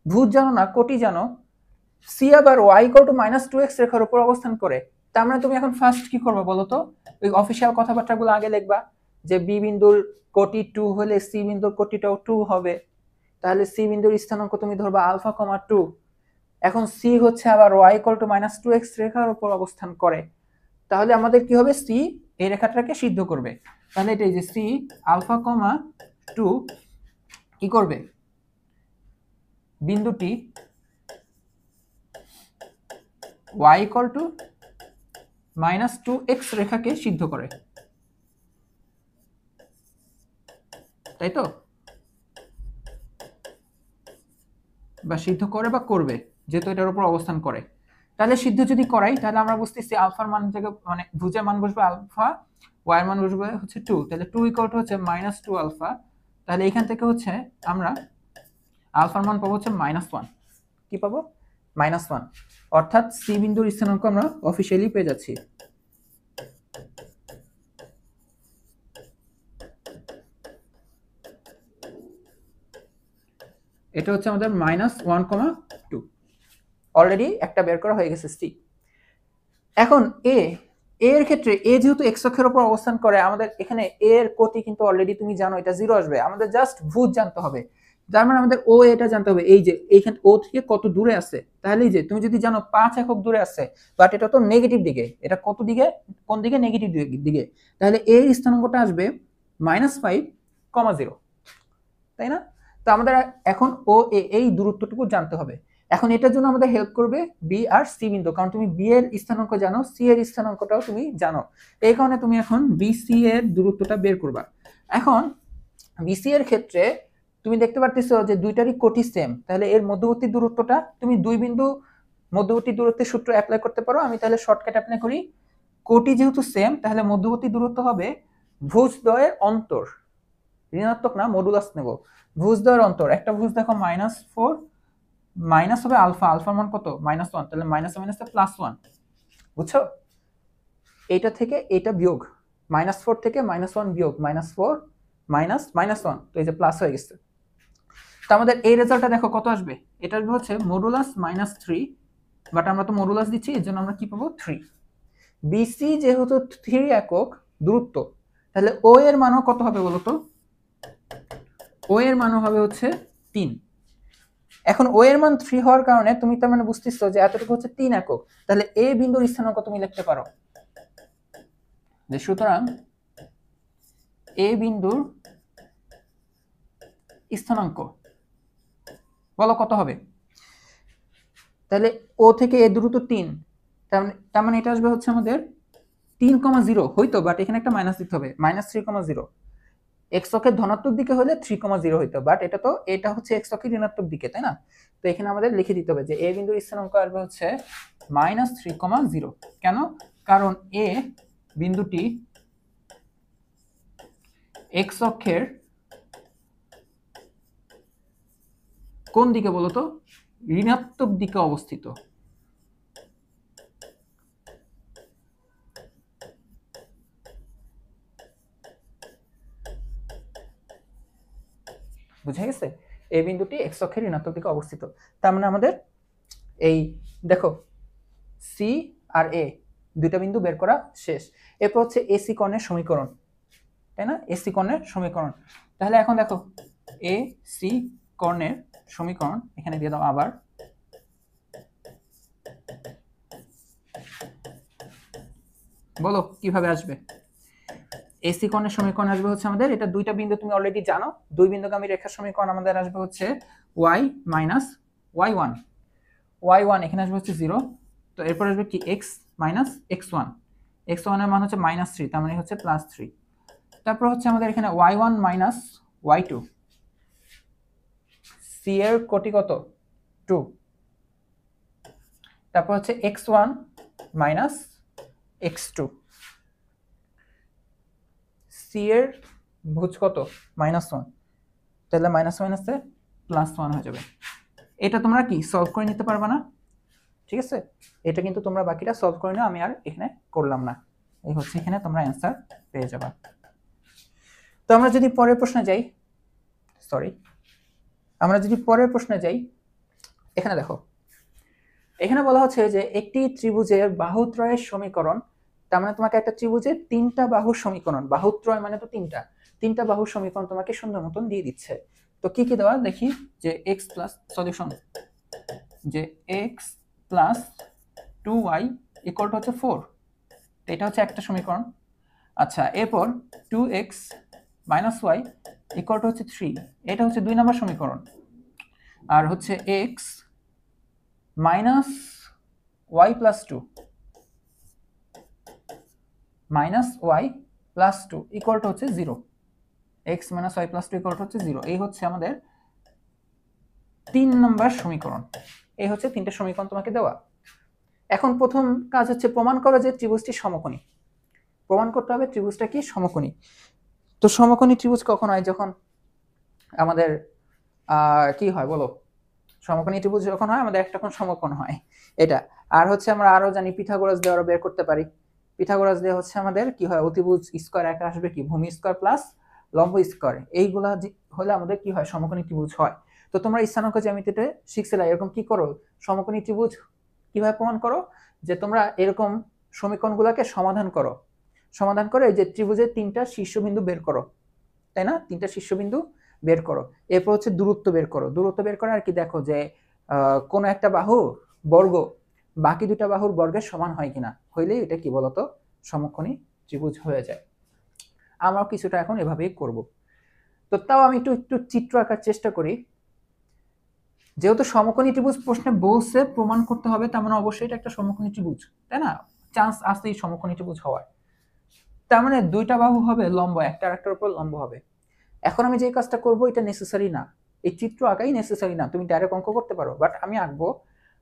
ভুজ জানো না, কোটি জানো, সি আবার y=-2x রেখার উপর অবস্থান করে, তার মানে তুমি এখন ফার্স্ট কি করবে বলো তো, ওই অফিসিয়াল কথাবার্তাগুলো আগে লিখবা, যে বি বিন্দুর কোটি 2 হলে সি বিন্দুর কোটিটাও 2 হবে। তাহলে সি বিন্দুর স্থানাঙ্ক তুমি ধরবা α,2। এখন সি হচ্ছে আবার y=-2x রেখার উপর অবস্থান করে, তাহলে আমাদের কি হবে, সি এই রেখাটাকে সিদ্ধ করবে। তাহলে এটাই যে সি α,2 কি করবে, বিন্দুটি y=-2x রেখাকে সিদ্ধ করে, তাই তো, বা সিদ্ধ করে বা করবে, যেহেতু এটার উপর অবস্থান করে। তাহলে সিদ্ধ যদি করাই, তাহলে আমরা বুঝতেছি আলফার মান থেকে, মানে ভুজের মান বসবে আলফা, ওয়াই এর মান বসবে হচ্ছে 2, তাহলে 2 = হচ্ছে -2 আলফা। তাহলে এখান থেকে হচ্ছে আমরা আলফার মান পাবো হচ্ছে -1। কি পাবো, -1, অর্থাৎ সি বিন্দুর স্থানাঙ্ক আমরা অফিশিয়ালি পেয়ে যাচ্ছি। এটা হচ্ছে আমাদের -1,2, অলরেডি একটা বের করা হয়ে গেছে সি। এখন এ এর ক্ষেত্রে এ যেহেতু এক্স অক্ষের উপর অবস্থান করে, আমাদের এখানে এ এর কোটি কিন্তু অলরেডি তুমি জানো এটা 0 আসবে, আমাদের জাস্ট ভুজ জানতে হবে। তার মানে আমাদের ও এটা জানতে হবে, এই যে এইখানে ও থেকে কত দূরে আছে। তাহলে এই যে তুমি যদি জানো 5 একক দূরে আছে, বাট এটা তো নেগেটিভ দিকে, এটা কত দিকে, কোন দিকে, নেগেটিভ দিকে, তাহলে এর স্থানাঙ্কটা আসবে -5,0, তাই না? তো আমাদের এখন ও এ এই দূরত্বটুকু জানতে হবে। এখন এটার জন্য আমাদের হেল্প করবে বি আর সি বিন্দু, কারণ তুমি বি এর স্থানাঙ্ক জানো, সি এর স্থানাঙ্কটাও তুমি জানো, এই কারণে তুমি এখন বিসি এর দূরত্বটা বের করবা। এখন বিসি এর ক্ষেত্রে তুমি দেখতে পারতেছো যে দুইটারই কোটি সেম, তাহলে এর মধ্যবর্তী দূরত্বটা তুমি দুই বিন্দু মধ্যবর্তী দূরত্বের সূত্র অ্যাপ্লাই করতে পারো। আমি তাহলে শর্টকাট অ্যাপ্লাই করি। কোটি যেহেতু সেম, তাহলে মধ্যবর্তী দূরত্ব হবে ভুজদ্বয়ের অন্তর, ঋণাত্মক না মডুলাস নেব, ভুজদ্বয়ের অন্তর। একটা ভুজ দেখো -4, মাইনাস হবে আলফা, আলফার মান কত -1, তাহলে মাইনাস মাইনাসে +1, বুঝছো? এইটা থেকে এটা বিয়োগ, -4 থেকে -1 বিয়োগ, -4 -1, তো এই যে প্লাস হয়ে গেছে। তো আমাদের এই রেজাল্টটা দেখো কত আসবে, এটা আসবে হচ্ছে মডুলাস -3, বাট আমরা তো মডুলাস দিচ্ছি, এর জন্য আমরা কি পাবো 3। বিসি যেহেতু 3 একক দূরত্ব, তাহলে ও এর মানও কত হবে বলো তো? ও এর মানও হবে হচ্ছে 3। এখন ও এর মান 3 হওয়ার কারণে তুমি তার মানে বুঝতেছো যে এতটুকু হচ্ছে 3 একক, তাহলে এ বিন্দুর স্থানাঙ্ক তুমি লিখতে পারো যে সুতরাং এ বিন্দুর স্থানাঙ্ক বলো কত হবে? তাহলে ও থেকে এ দূরত্ব 3, তার মানে এটা আসবে হচ্ছে আমাদের 3,0 হইতো, বাট এখানে একটা মাইনাস দিতে হবে, -3,0। এক্স অক্ষের ধনাত্মক দিকে হলে 3,0 হইতো, বাট এটা হচ্ছে এক্স অক্ষের ঋণাত্মক দিকে, তাই না? তো এখানে আমাদের লিখে দিতে হবে যে এ বিন্দুর স্থানাঙ্ক আসবে হচ্ছে -3,0। কেন? কারণ এ বিন্দুটি এক্স অক্ষের কোন দিকে বলতো? ঋণাত্মক দিকে অবস্থিত। বুঝা গেছে? এই বিন্দুটি এক্স অক্ষের ঋণাত্মক দিকে অবস্থিত। তার মানে আমাদের এই দেখো সি আর এ দুইটা বিন্দু বের করা শেষ। এরপর হচ্ছে এসি কর্ণের সমীকরণ, তাই না? এসি কর্ণের সমীকরণ। তাহলে এখন দেখো এ সি কর্ণের সমীকরণ এখানে দিয়ে দাও আবার। বলো কিভাবে আসবে? এসি কর্ণের সমীকরণ আসবে হচ্ছে আমাদের, এটা দুইটা বিন্দু তুমি অলরেডি জানো, দুই বিন্দুগামী রেখার সমীকরণ আমাদের আসবে হচ্ছে y মাইনাস y1, y1 এখানে আসবে হচ্ছে 0, তো এরপর আসবে কি x মাইনাস x1, x1 এর মান হচ্ছে -3, তার মানে হচ্ছে +3। তারপর হচ্ছে আমাদের এখানে y1 মাইনাস y2, c এর কোটি কত 2, তারপর হচ্ছে x1 মাইনাস x2, c এর ভুজ কত -1, তাহলে মাইনাস মাইনাসে +1 হয়ে যাবে। এটা তোমরা কি সলভ করে নিতে পারবে না? ঠিক আছে, এটা কিন্তু তোমরা বাকিটা সলভ করে নাও, আমি আর এখানে করলাম না। এই হচ্ছে এখানে তোমরা অ্যান্সার পেয়ে যাবে। তো আমরা যদি পরের প্রশ্নে যাই, এখানে দেখো, এখানে বলা হচ্ছে যে একটি ত্রিভুজের বাহুত্রয়ের সমীকরণ, তার মানে তোমাকে একটা ত্রিভুজের 3টা বাহুর সমীকরণ, বাহুত্রয় মানে তো 3টা বাহুর সমীকরণ তোমাকে সুন্দর মতন দিয়ে দিচ্ছে। তো কি কি দেওয়া দেখি, যে x প্লাস সলিউশন, যে x plus 2y equal to হচ্ছে 4, এটা হচ্ছে একটা সমীকরণ। আচ্ছা, এরপর 2x minus y equal to হচ্ছে 3, এটা হচ্ছে 2 নম্বর সমীকরণ। আর হচ্ছে x minus y plus 2 equal to হচ্ছে 0, x minus y plus 2 equal to হচ্ছে 0, এই হচ্ছে আমাদের 3 নম্বর সমীকরণ। এই হচ্ছে 3টে সমীকরণ তোমাকে দেওয়া। এখন প্রথম কাজ হচ্ছে প্রমাণ করা যে ত্রিভুজটি সমকোণী। প্রমাণ করতে হবে ত্রিভুজটা কি সমকোণী। তো সমকোণী ত্রিভুজ কখন হয়? যখন আমাদের কি হয় বলো, সমকোণী ত্রিভুজ যখন হয় আমাদের একটা কোণ সমকোণ হয়, এটা। আর হচ্ছে আমরা আরো জানি পিথাগোরাস দিয়ে আরো বের করতে পারি। পিথাগোরাস দিয়ে হচ্ছে আমাদের কি হয়, অতিভুজ স্কয়ার একা আসবে কি ভূমি স্কয়ার প্লাস লম্ব স্কয়ার, এইগুলা হলে আমাদের কি হয় সমকোণী ত্রিভুজ হয়। তো তোমরা স্থানাঙ্ক জ্যামিতিতে শিখছিলে এরকম কি করো, সমকোণী ত্রিভুজ কিভাবে প্রমাণ করো, যে তোমরা এরকম সমীকরণগুলোকে সমাধান করো, সমাধান করে এই যে ত্রিভুজের 3টা শীর্ষবিন্দু বের করো, তাই না? 3টা শীর্ষবিন্দু বের করো, এরপর হচ্ছে দূরত্ব বের করো, দূরত্ব বের করে আর কি দেখো যে কোনো একটা বাহু বর্গ বাকি দুটা বাহুর বর্গের সমান হয় কিনা, হইলেই এটা কি বলতো সমকোণী ত্রিভুজ হয়ে যায়। আমরাও কিছুটা এখন এভাবেই করব। তো তো তাও আমি একটু একটু চিত্র আঁকার চেষ্টা করি। যেহেতু সমকোণী ত্রিভুজ প্রশ্নে বলছে প্রমাণ করতে হবে, তার মানে অবশ্যই এটা একটা সমকোণী ত্রিভুজ, তাই না? চান্স আছে এই সমকোণী ত্রিভুজ হওয়ার। তার মানে দুইটা বাহু হবে লম্ব, একটা আরেকটার উপর লম্ব হবে। এখন আমি যে কাজটা করব এটা নেসেসারি না, এই চিত্র আঁকাই নেসেসারি না, তুমি ডাইরেক্ট অঙ্ক করতে পারো, বাট আমি আঁকবো।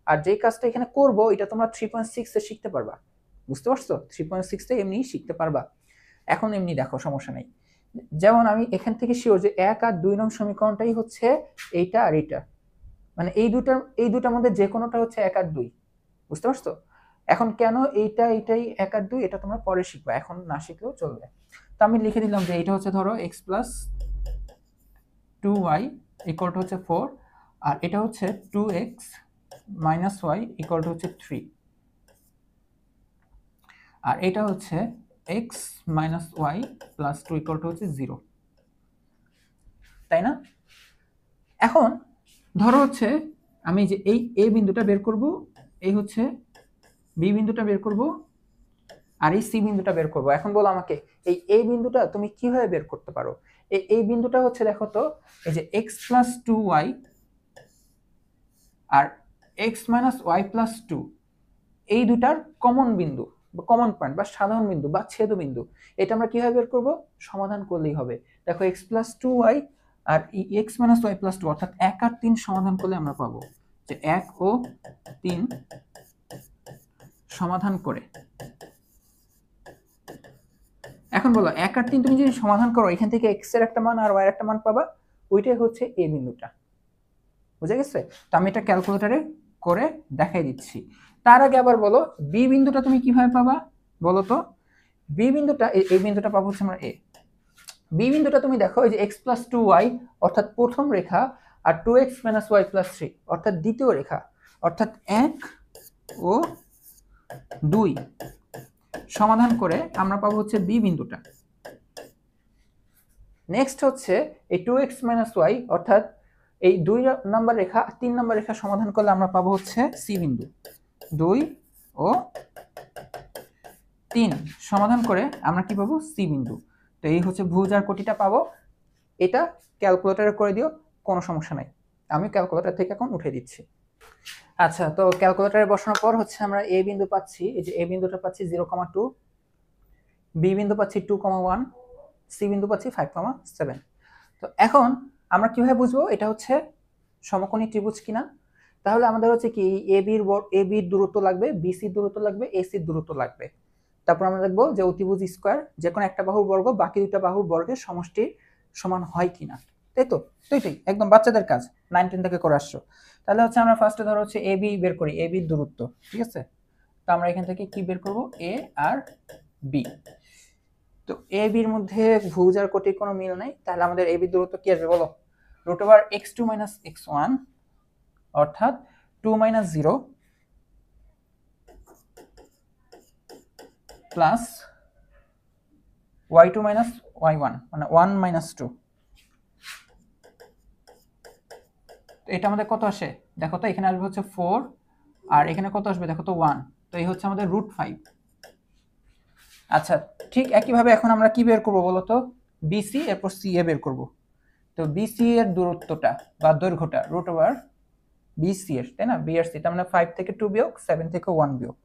আর যে কাজটা এখানে করব এটা তোমরা 3.6 এ শিখতে পারবা, বুঝতে পারছো? 3.6 এ এমনি শিখতে পারবা। এখন এমনি দেখো, সমস্যা নেই। যেমন আমি এখান থেকে শিওর যে 1 আর 2 নং সমীকরণটাই হচ্ছে এইটা আর এইটা, মানে এই দুটার মধ্যে যে কোনোটা হচ্ছে 1 আর 2, বুঝতে পারছো? এখন কেন এইটাই 1 আর 2 এটা তোমরা পরে শিখবা, এখন না শিখলেও চলবে। তো আমি লিখে দিলাম যে এটা হচ্ছে ধরো x + 2y = হচ্ছে 4, আর এটা হচ্ছে 2x - y = হচ্ছে 3, আর এটা হচ্ছে x - y + 2 = হচ্ছে 0, তাই না? এখন ধরো হচ্ছে আমি যে এই a বিন্দুটা বের করব, এই হচ্ছে b বিন্দুটা বের করব, আর এই c বিন্দুটা বের করব। এখন বলো আমাকে এই a বিন্দুটা তুমি কিভাবে বের করতে পারো? এই বিন্দুটা হচ্ছে দেখো তো, এই যে x + 2y আর x - y + 2 এই দুটার কমন বিন্দু বা কমন পয়েন্ট বা সাধারণ বিন্দু বা ছেদবিন্দু, এটা আমরা কিভাবে বের করব? সমাধান করলেই হবে। দেখো x + 2y আর x - y + 2 অর্থাৎ 1 আর 3 সমাধান করলে আমরা পাবো যে 1 ও 3 সমাধান করে। এখন বলো 1 আর 3 তুমি যদি সমাধান করো, এখান থেকে x এর একটা মান আর y এর একটা মান পাবা, ওইটাই হচ্ছে a বিন্দুটা, বুঝে গেছে? তো আমি এটা ক্যালকুলেটরে করে দেখাই দিচ্ছি। তার আগে আবার বলো b বিন্দুটা তুমি কিভাবে পাবা বলো তো? b বিন্দুটা, এই বিন্দুটা পাবো হচ্ছে আমরা a। b বিন্দুটা তুমি দেখো, এই যে x + 2y অর্থাৎ প্রথম রেখা আর 2x - y + 3 অর্থাৎ দ্বিতীয় রেখা, অর্থাৎ 1 ও 2 সমাধান করে আমরা পাবো হচ্ছে b বিন্দুটা। নেক্সট হচ্ছে এই 2x - y অর্থাৎ এই 2 নম্বর রেখা 3 নম্বর রেখা সমাধান করলে আমরা পাবো হচ্ছে c বিন্দু। 2 ও 3 সমাধান করে আমরা কি পাবো? c বিন্দু। তো এই হচ্ছে ভুজ আর কোটিটা পাবো। এটা ক্যালকুলেটরে করে দিও, কোনো সমস্যা নাই, আমি ক্যালকুলেটর থেকে এখন উঠে দিচ্ছি। আচ্ছা, তো ক্যালকুলেটরে বসানোর পর হচ্ছে আমরা a বিন্দু পাচ্ছি, এই যে a বিন্দুটা পাচ্ছি 0,2, b বিন্দু পাচ্ছি 2,1, c বিন্দু পাচ্ছি 5,7। তো এখন আমরা কিভাবে বুঝবো এটা হচ্ছে সমকোণী ত্রিভুজ কিনা? তাহলে আমাদের হচ্ছে কি AB এর দূরত্ব লাগবে, BC এর দূরত্ব লাগবে, AC এর দূরত্ব লাগবে। তারপর আমরা দেখবো যে অতিভুজ স্কয়ার যে কোনো একটা বাহুর বর্গ বাকি দুটো বাহুর বর্গের সমষ্টির সমান হয় কিনা, তাই তো? তুই একদম বাচ্চাদের কাজ, 9 10 থেকে করে আসছো। তাহলে হচ্ছে আমরা ফার্স্টে ধরো হচ্ছে AB বের করি, AB এর দূরত্ব, ঠিক আছে? তো আমরা এখান থেকে কি বের করব? A R B। তো AB এর মধ্যে ভুজ আর কোটির কোনো মিল নাই, তাহলে আমাদের AB দূরত্ব কি আসবে বলো? √x2 - x1 অর্থাৎ 2 - 0 প্লাস y2 - y1 মানে 1 - 2। তো এটা আমাদের কত আসে দেখো তো, এখানে আসবে হচ্ছে 4 আর এখানে কত আসবে দেখো তো 1, তো এই হচ্ছে আমাদের √5। আচ্ছা, ঠিক একইভাবে এখন আমরা কি বের করব বলো তো? BC এরপর CA বের করব। তো BC এর দূরত্বটা বা দৈর্ঘ্যটা √BC এর, তাই না? BRC তার মানে 5 থেকে 2 বিয়োগ 7 থেকে 1 বিয়োগ,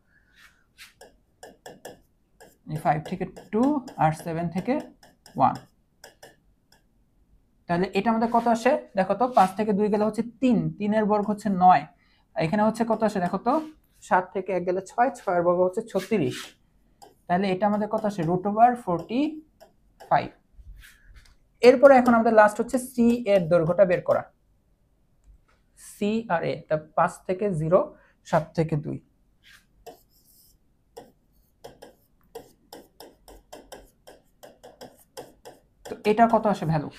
5 থেকে 2 আর 7 থেকে 1। তাহলে এটা আমাদের কত আসে দেখো তো? 5 থেকে 2 গেলে হচ্ছে 3, 3 এর বর্গ হচ্ছে 9, এখানে হচ্ছে কত আসে দেখো তো? 7 থেকে 1 গেলে 6, 6 এর বর্গ হচ্ছে 36। তাহলে এটা আমাদের কত আসে? √45। এরপরে এখন আমাদের লাস্ট হচ্ছে C এর দৈর্ঘ্যটা বের করা। C আর A, তা 5 থেকে 0, 7 থেকে 2। তো এটা কত আসে ভ্যালু?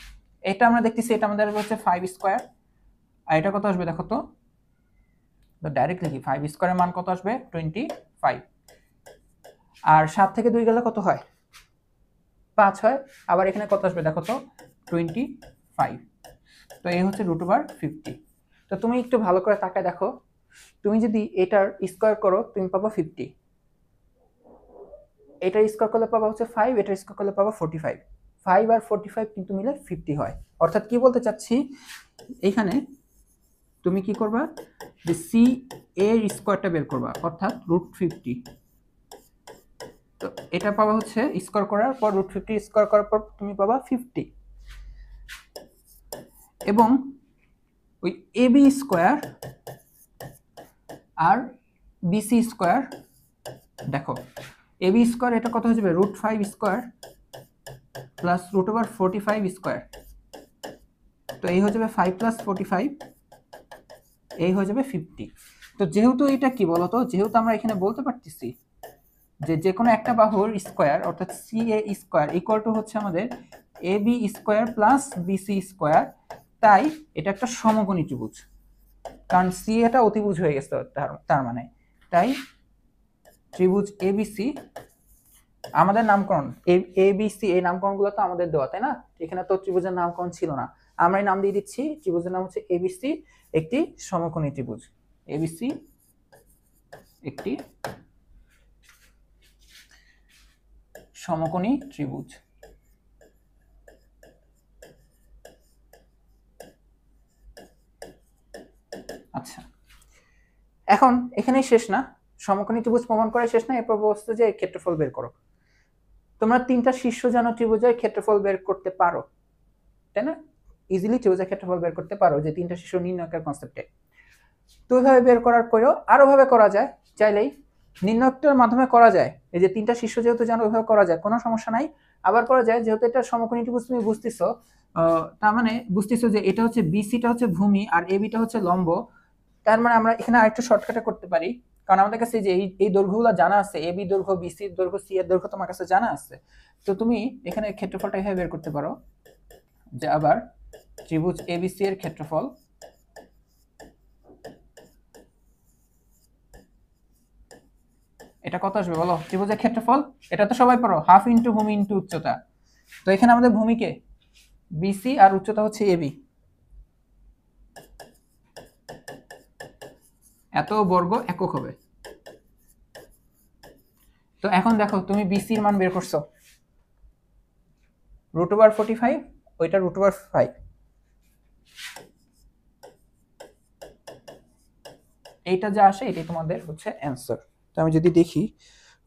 এটা আমরা দেখতেছি এটা আমাদের হচ্ছে 5 স্কয়ার, আর এটা কত আসবে দেখো তো? তো ডাইরেক্ট লিখি, 5 স্কয়ারের মান কত আসবে? 25। আর 7 থেকে 2 গেলে কত হয়? 5 হয়। আবার এখানে কত আসবে দেখো তো? 25। তো এই হচ্ছে √50। তো তুমি একটু ভালো করে তাকায় দেখো, তুমি যদি এটার স্কয়ার করো তুমি পাবা 50, এটার স্কয়ার করলে পাবা হচ্ছে 5, এটার স্কয়ার করলে পাবা 45। 5 আর 45 কিন্তু মিলে 50 হয়। অর্থাৎ কি বলতে চাচ্ছি, এইখানে তুমি কি করবা, যে সি এর স্কোয়ারটা বের করবা, অর্থাৎ √50। তো এটা পাবা হচ্ছে স্কোয়ার করার পর √50 স্কোয়ার করার পর তুমি পাবা 50, এবং ওই এবি স্কোয়ার আর বিসি স্কোয়ার, দেখো এবি স্কোয়ার এটা কত হয়ে যাবে, √5 স্কোয়ার প্লাস √45 স্কোয়ার। তো এই হয়ে যাবে 5 প্লাস 45, এই হয়ে যাবে 50। তো যেহেতু এটা কি বলতো, যেহেতু আমরা এখানে বলতে পারতেছি যে কোনো একটা বাহুর স্কোয়ার অর্থাৎ C A square equal to হচ্ছে আমাদের A B square plus BC square, তাই এটা একটা সমকোণী ত্রিভুজ, কারণ সি এটা অতিভুজ হয়ে গেছে তার মানে। তাই ত্রিভুজ এবিসি, আমাদের নামকরণ এবিসি, এই নামকরণগুলো তো আমাদের দেওয়া, তাই না? এখানে তো ত্রিভুজের নামকরণ ছিল না, আমরাই নাম দিয়ে দিচ্ছি। ত্রিভুজের নাম হচ্ছে এবিসি, একটি সমকোণী ত্রিভুজ। এবিসি একটি সমকোণী ত্রিভুজ। আচ্ছা, এখন এখানেই শেষ না, সমকোণী ত্রিভুজ প্রমাণ করা শেষ না, এরপর বলছে যে ক্ষেত্রফল বের করো। তোমরা তিনটা শীর্ষজান ত্রিভুজের ক্ষেত্রফল বের করতে পারো, তাই না? ইজিলি ত্রিভুজের ক্ষেত্রফল বের করতে পারো, যে তিনটা শীর্ষ নির্ণয়কের কনসেপ্টে। তো ওইভাবে বের করার পরেও আরো ভাবে করা যায়, চাইলেই নির্ণয়কটার মাধ্যমে করা যায়। এই যে তিনটা শীর্ষ যেহেতু জানো, ওইভাবে করা যায়, কোনো সমস্যা নাই। আবার করা যায়, যেহেতু এটা সমকোণী ত্রিভুজ তুমি বুঝতেছো, তার মানে বুঝতেছো যে এটা হচ্ছে বিসিটা হচ্ছে ভূমি আর এবিটা হচ্ছে লম্ব। তার মানে আমরা এখানে আরেকটু শর্টকাটে করতে পারি, কারণ আমাদের কাছে যে এই দৈর্ঘ্যগুলো জানা আছে, এবি দৈর্ঘ্য, বিসি দৈর্ঘ্য, সি এর দৈর্ঘ্য তোমার কাছে জানা আছে। তো তুমি এখানে ক্ষেত্রফলটা এভাবে বের করতে পারো, যে আবার ত্রিভুজ এবিসি এর ক্ষেত্রফল এটা কত আসবে বলো? ত্রিভুজের ক্ষেত্রফল এটা তো সবাই পারো, হাফ ইন্টু ভূমি ইন্টু উচ্চতা। তো এখানে আমাদের ভূমিকে বিসি আর উচ্চতা হচ্ছে এবি, এত বর্গ একক হবে। তো এখন দেখো তুমি বিসি এর মান বের করছো √45, ওইটা √5, এইটা যা আসে এটাই তোমাদের হচ্ছে অ্যান্সার। তো আমি যদি দেখি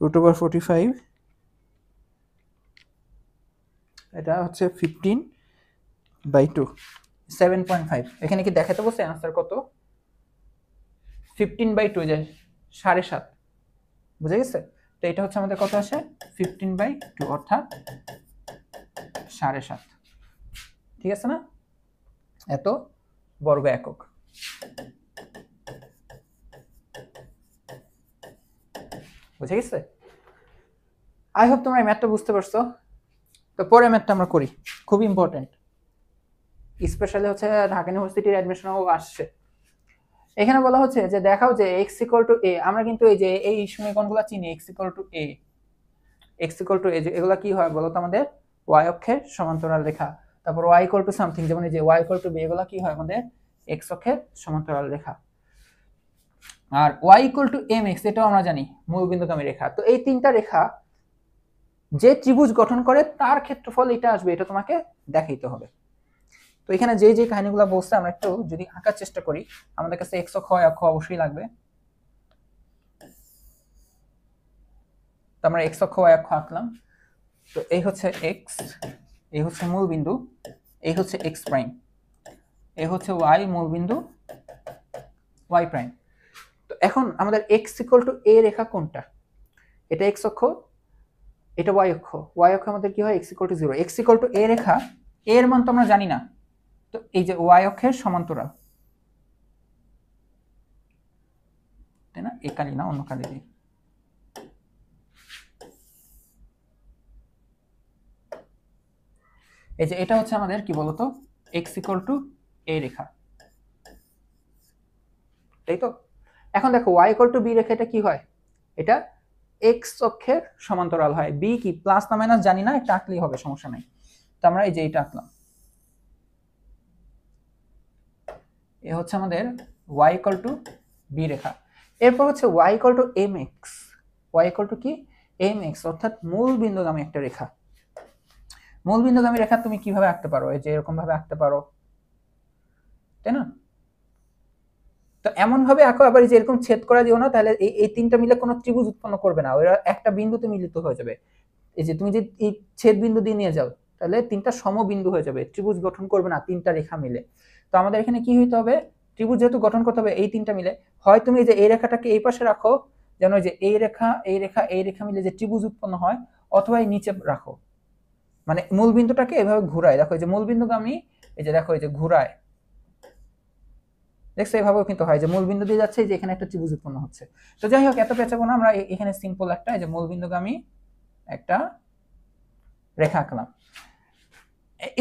√45, এটা হচ্ছে 15/2, 7.5। এখানে কি দেখাতে বলছে অ্যান্সার কত? 15/2, যে 7.5, বুঝে গেছে? তো এটা হচ্ছে আমাদের কত আসে, 15/2 অর্থাৎ 7.5। ঠিক আছে না? এত বর্গ একক। বুঝে গেছে? আই হোপ তোমরা এই ম্যাথটা বুঝতে পারছো। তো পরে ম্যাথটা আমরা করি, খুব ইম্পর্টেন্ট, স্পেশালি হচ্ছে ঢাকা ইউনিভার্সিটির অ্যাডমিশনও আসছে। এখানে বলা হচ্ছে যে দেখাও যে x = a, আমরা কিন্তু এই যে এই সমীকরণগুলো চিনি, x = a, x = a, এগুলা কি হয় বলো তো? আমাদের y অক্ষের সমান্তরাল রেখা। তারপর y = সামথিং, যেমন এই যে y = b, এগুলা কি হয় আমাদের x অক্ষের সমান্তরাল রেখা। আর y = mx, এটাও আমরা জানি, মূলবিন্দুগামী রেখা। তো এই তিনটা রেখা যে ত্রিভুজ গঠন করে তার ক্ষেত্রফল এটা আসবে, এটা তোমাকে দেখাইতে হবে। তো এখানে যে যে কাহিনীগুলো বলছে আমরা একটু যদি আঁকার চেষ্টা করি, আমাদের কাছে x অক্ষ y অক্ষ অবশ্যই লাগবে। তো আমরা x অক্ষ y অক্ষ আঁকলাম। তো এই হচ্ছে x, এই হচ্ছে মূল বিন্দু, এই হচ্ছে x প্রাইম, এই হচ্ছে y মূল বিন্দু y প্রাইম। তো এখন আমাদের x = a রেখা কোনটা? এটা x অক্ষ, এটা y অক্ষ। y অক্ষ আমাদের কি হয়, x = 0। x = a Rekha, a এর মান তো আমরা জানি না। তো এই যে y অক্ষের সমান্তরাল, তাই না? এই কালি না, অন্য কালি দিই। এই যে এটা হচ্ছে আমাদের কি বলতো, x = a রেখা, তাই তো? এখন দেখো y = b রেখা, এটা কি হয়? এটা x অক্ষের সমান্তরাল হয়। b কি প্লাস না মাইনাস জানি না, এটা আঁকলেই হবে, সমস্যা নাই। তো আমরা এই যে এটা আঁকলাম, এ হচ্ছে আমাদের y = b রেখা। এরপর হচ্ছে y = mx, y = কি mx, অর্থাৎ মূল বিন্দুগামী একটা রেখা। মূলবিন্দুগামী রেখা তুমি কিভাবে আঁকতে পারো, এই যে এরকম ভাবে আঁকতে পারো, তাই না? তো এমন ভাবে আঁকো, আবার যে এরকম ছেদ করা দিও না, তাহলে এই তিনটা মিলে কোনো ত্রিভুজ উৎপন্ন করবে না, ওরা একটা বিন্দুতে মিলিত হয়ে যাবে। এই যে তুমি যে এই ছেদ বিন্দু দিয়ে নিয়ে যাও, তাহলে তিনটা সমবিন্দু হয়ে যাবে, ত্রিভুজ গঠন করবে না তিনটা রেখা মিলে। তো আমাদের এখানে কি হইতে হবে, ত্রিভুজ যেহেতু গঠন করতে হবে এই তিনটা মিলে, হয় তুমি এই যে এই রেখাটাকে এই পাশে রাখো, যেন যে এই রেখা এই রেখা এই রেখা মিলে যে ত্রিভুজ উৎপন্ন হয়, অথবা এই নিচে রাখো, মানে মূল বিন্দুটাকে এভাবে ঘুরায়, দেখো এই যে মূল বিন্দুগামী, এই যে দেখো এই যে ঘুরায়, দেখছো এভাবেও কিন্তু হয় যে মূল বিন্দু দিয়ে যাচ্ছে, যে এখানে একটা ত্রিভুজ উৎপন্ন হচ্ছে। তো যাই হোক, এত পেঁচাবো না আমরা, এখানে সিম্পল একটা এই যে মূল বিন্দুগামী একটা রেখা আঁকলাম।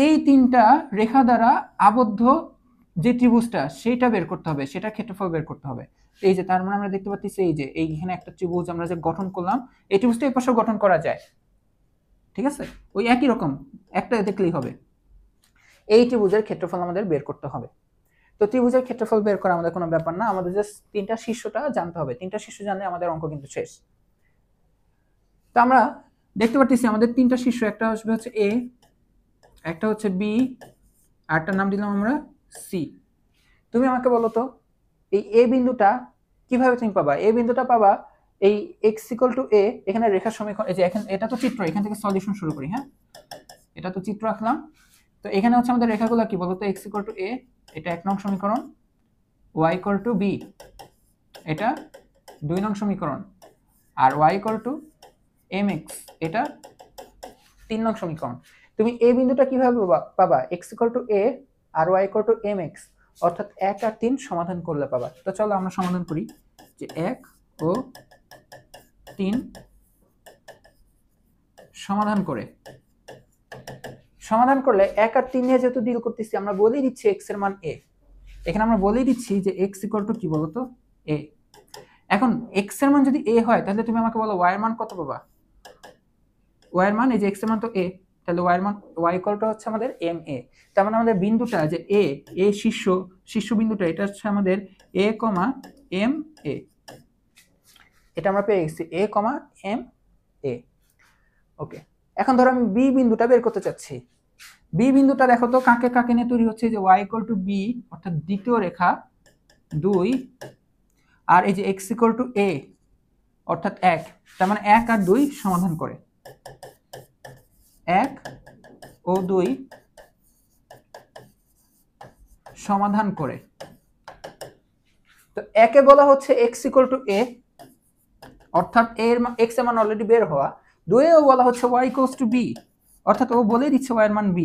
এই তিনটা রেখা দ্বারা আবদ্ধ যে ত্রিভুজটা সেটা বের করতে হবে, সেটা ক্ষেত্রফল বের করতে হবে। এই যে তার মানে আমরা দেখতে পাচ্ছি এই যে এইখানে একটা ত্রিভুজ আমরা যে গঠন করলাম, এই ত্রিভুজটা এই পাশেও গঠন করা যায়, ঠিক আছে, ওই একই রকম একটা দেখলেই হবে। এই ত্রিভুজের ক্ষেত্রফল আমাদের বের করতে হবে। তো ত্রিভুজের ক্ষেত্রফল বের করা আমাদের কোনো ব্যাপার না, আমাদের জাস্ট তিনটা শীর্ষটা জানতে হবে, তিনটা শীর্ষ জানলে আমাদের অঙ্ক কিন্তু শেষ। তো আমরা দেখতে পাচ্ছি আমাদের তিনটা শীর্ষ, একটা আসবে হচ্ছে এ, একটা হচ্ছে বি, আরটার নাম দিলাম আমরা সি। তুমি আমাকে বলো তো এই এ বিন্দুটা কিভাবে তুমি পাবা? এ বিন্দুটা পাবা এই x = a, এখানে রেখার সমীকরণ, এই যে এখানে এটা তো চিত্র, এখান থেকে সলিউশন শুরু করি। হ্যাঁ, এটা তো চিত্র আঁকলাম, তো এখানে হচ্ছে আমাদের রেখাগুলো কি বলতো, x = a, এটা 1 নং সমীকরণ, y = b, এটা 2 নং সমীকরণ, আর y = mx, এটা 3 নং সমীকরণ। তুমি এই বিন্দুটা কিভাবে পাবা? x = a R y = mx, অর্থাৎ 1 আর 3 সমাধান করলে পাবা। তো চলো আমরা সমাধান করি, যে 1 ও 3 সমাধান করলে 1 আর 3 নিয়ে যেহেতু ডিল করতেছি, আমরা বলেই দিচ্ছি x এর মান a, এখানে আমরা বলেই দিচ্ছি যে x = কি বলতো, a। এখন x এর মান যদি a হয়, তাহলে তুমি আমাকে বলো y এর মান কত পাবা? y এর মান, এই যে x এর মান তো a, তাহলে y এর মান y = হচ্ছে আমাদের ma। তার মানে আমাদের বিন্দুটা যে a শীর্ষ বিন্দুটা, এটা হচ্ছে আমাদের a, ma, এটা আমরা পেয়ে গেছি a, ma। ওকে, এখন ধরো আমি বি বিন্দুটা বের করতে চাচ্ছি। বি বিন্দুটা দেখো তো কাকে কাকে নিয়ে তৈরি হচ্ছে, যে y = b, অর্থাৎ দ্বিতীয় রেখা 2, আর এই যে x = a, অর্থাৎ 1, তার মানে 1 আর 2 সমাধান করে, 1 ও 2 সমাধান করে। তো একে বলা হচ্ছে x = a, অর্থাৎ এর x এর মান অলরেডি বের হওয়া। 2 এও বলা হচ্ছে y = b, অর্থাৎ ও বলেই দিচ্ছে y এর মান b।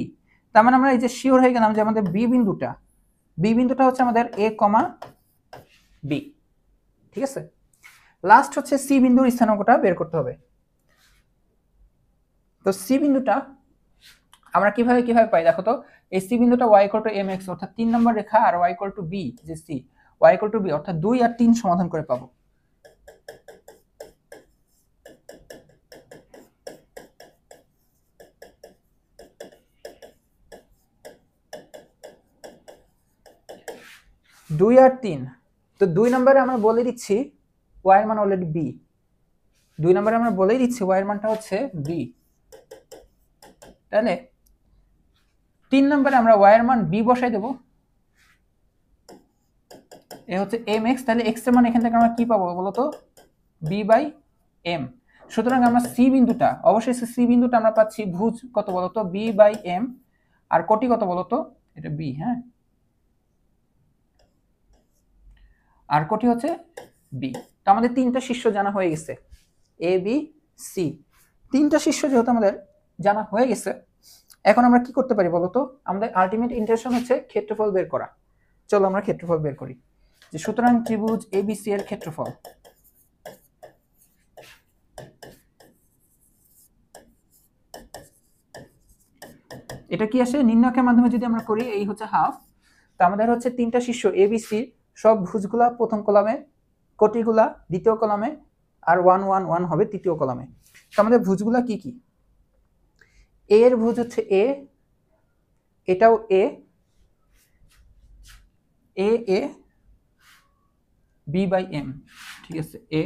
তার মানে আমরা এই যে শিওর হয়ে গেলাম যে আমাদের বি বিন্দুটা হচ্ছে আমাদের a, b, ঠিক আছে। লাস্ট হচ্ছে সি বিন্দুর স্থানাঙ্কটা বের করতে হবে। তো সি বিন্দুটা আমরা কিভাবে পাই দেখো তো, এই সি বিন্দুটা y = mx, অর্থাৎ 3 নম্বর রেখা, আর y = b, যে সি y = b, অর্থাৎ 2 আর 3 সমাধান করে পাবো। দুই আর 3, তো 2 নম্বরে আমরা বলে দিচ্ছি y এর মান অলরেডি b, 2 নম্বরে আমরা বলেই দিচ্ছি y এর মানটা হচ্ছে b। তাহলে 3 নম্বরে আমরা y এর মান b বসাই দেব, এ হচ্ছে mx, তাহলে x এর মান এখান থেকে আমরা কি পাবো বলতো, b/m। সুতরাং আমরা সি বিন্দুটা, অবশ্যই সি বিন্দুটা আমরা পাচ্ছি ভুজ কত বলতো, b/m, আর কোটি কত বলতো, এটা b, হ্যাঁ, আর কোটি হচ্ছে b। তো আমাদের তিনটা শীর্ষ জানা হয়ে গেছে, a, b, c, তিনটা শীর্ষ যেহেতু আমাদের জানা হয়ে গেছে, এখন আমরা কি করতে পারি বলতো, আমাদের আলটিমেট ইন্টেনশন হচ্ছে ক্ষেত্রফল বের করা। চলো আমরা ক্ষেত্রফল বের করি, যে সুতরাং ত্রিভুজ ABC এর ক্ষেত্রফল, এটা কি আসে নির্ণয়কের মাধ্যমে যদি আমরা করি, এই হচ্ছে হাফ। তো আমাদের হচ্ছে তিনটা শীর্ষ ABC, সব ভুজগুলা প্রথম কলামে, কোটিগুলা দ্বিতীয় কলামে, আর 1 1 1 হবে তৃতীয় কলামে। তো আমাদের ভুজগুলা কি কি, a এর ভুজ হচ্ছে a, এটাও a, b/m, ঠিক আছে, a,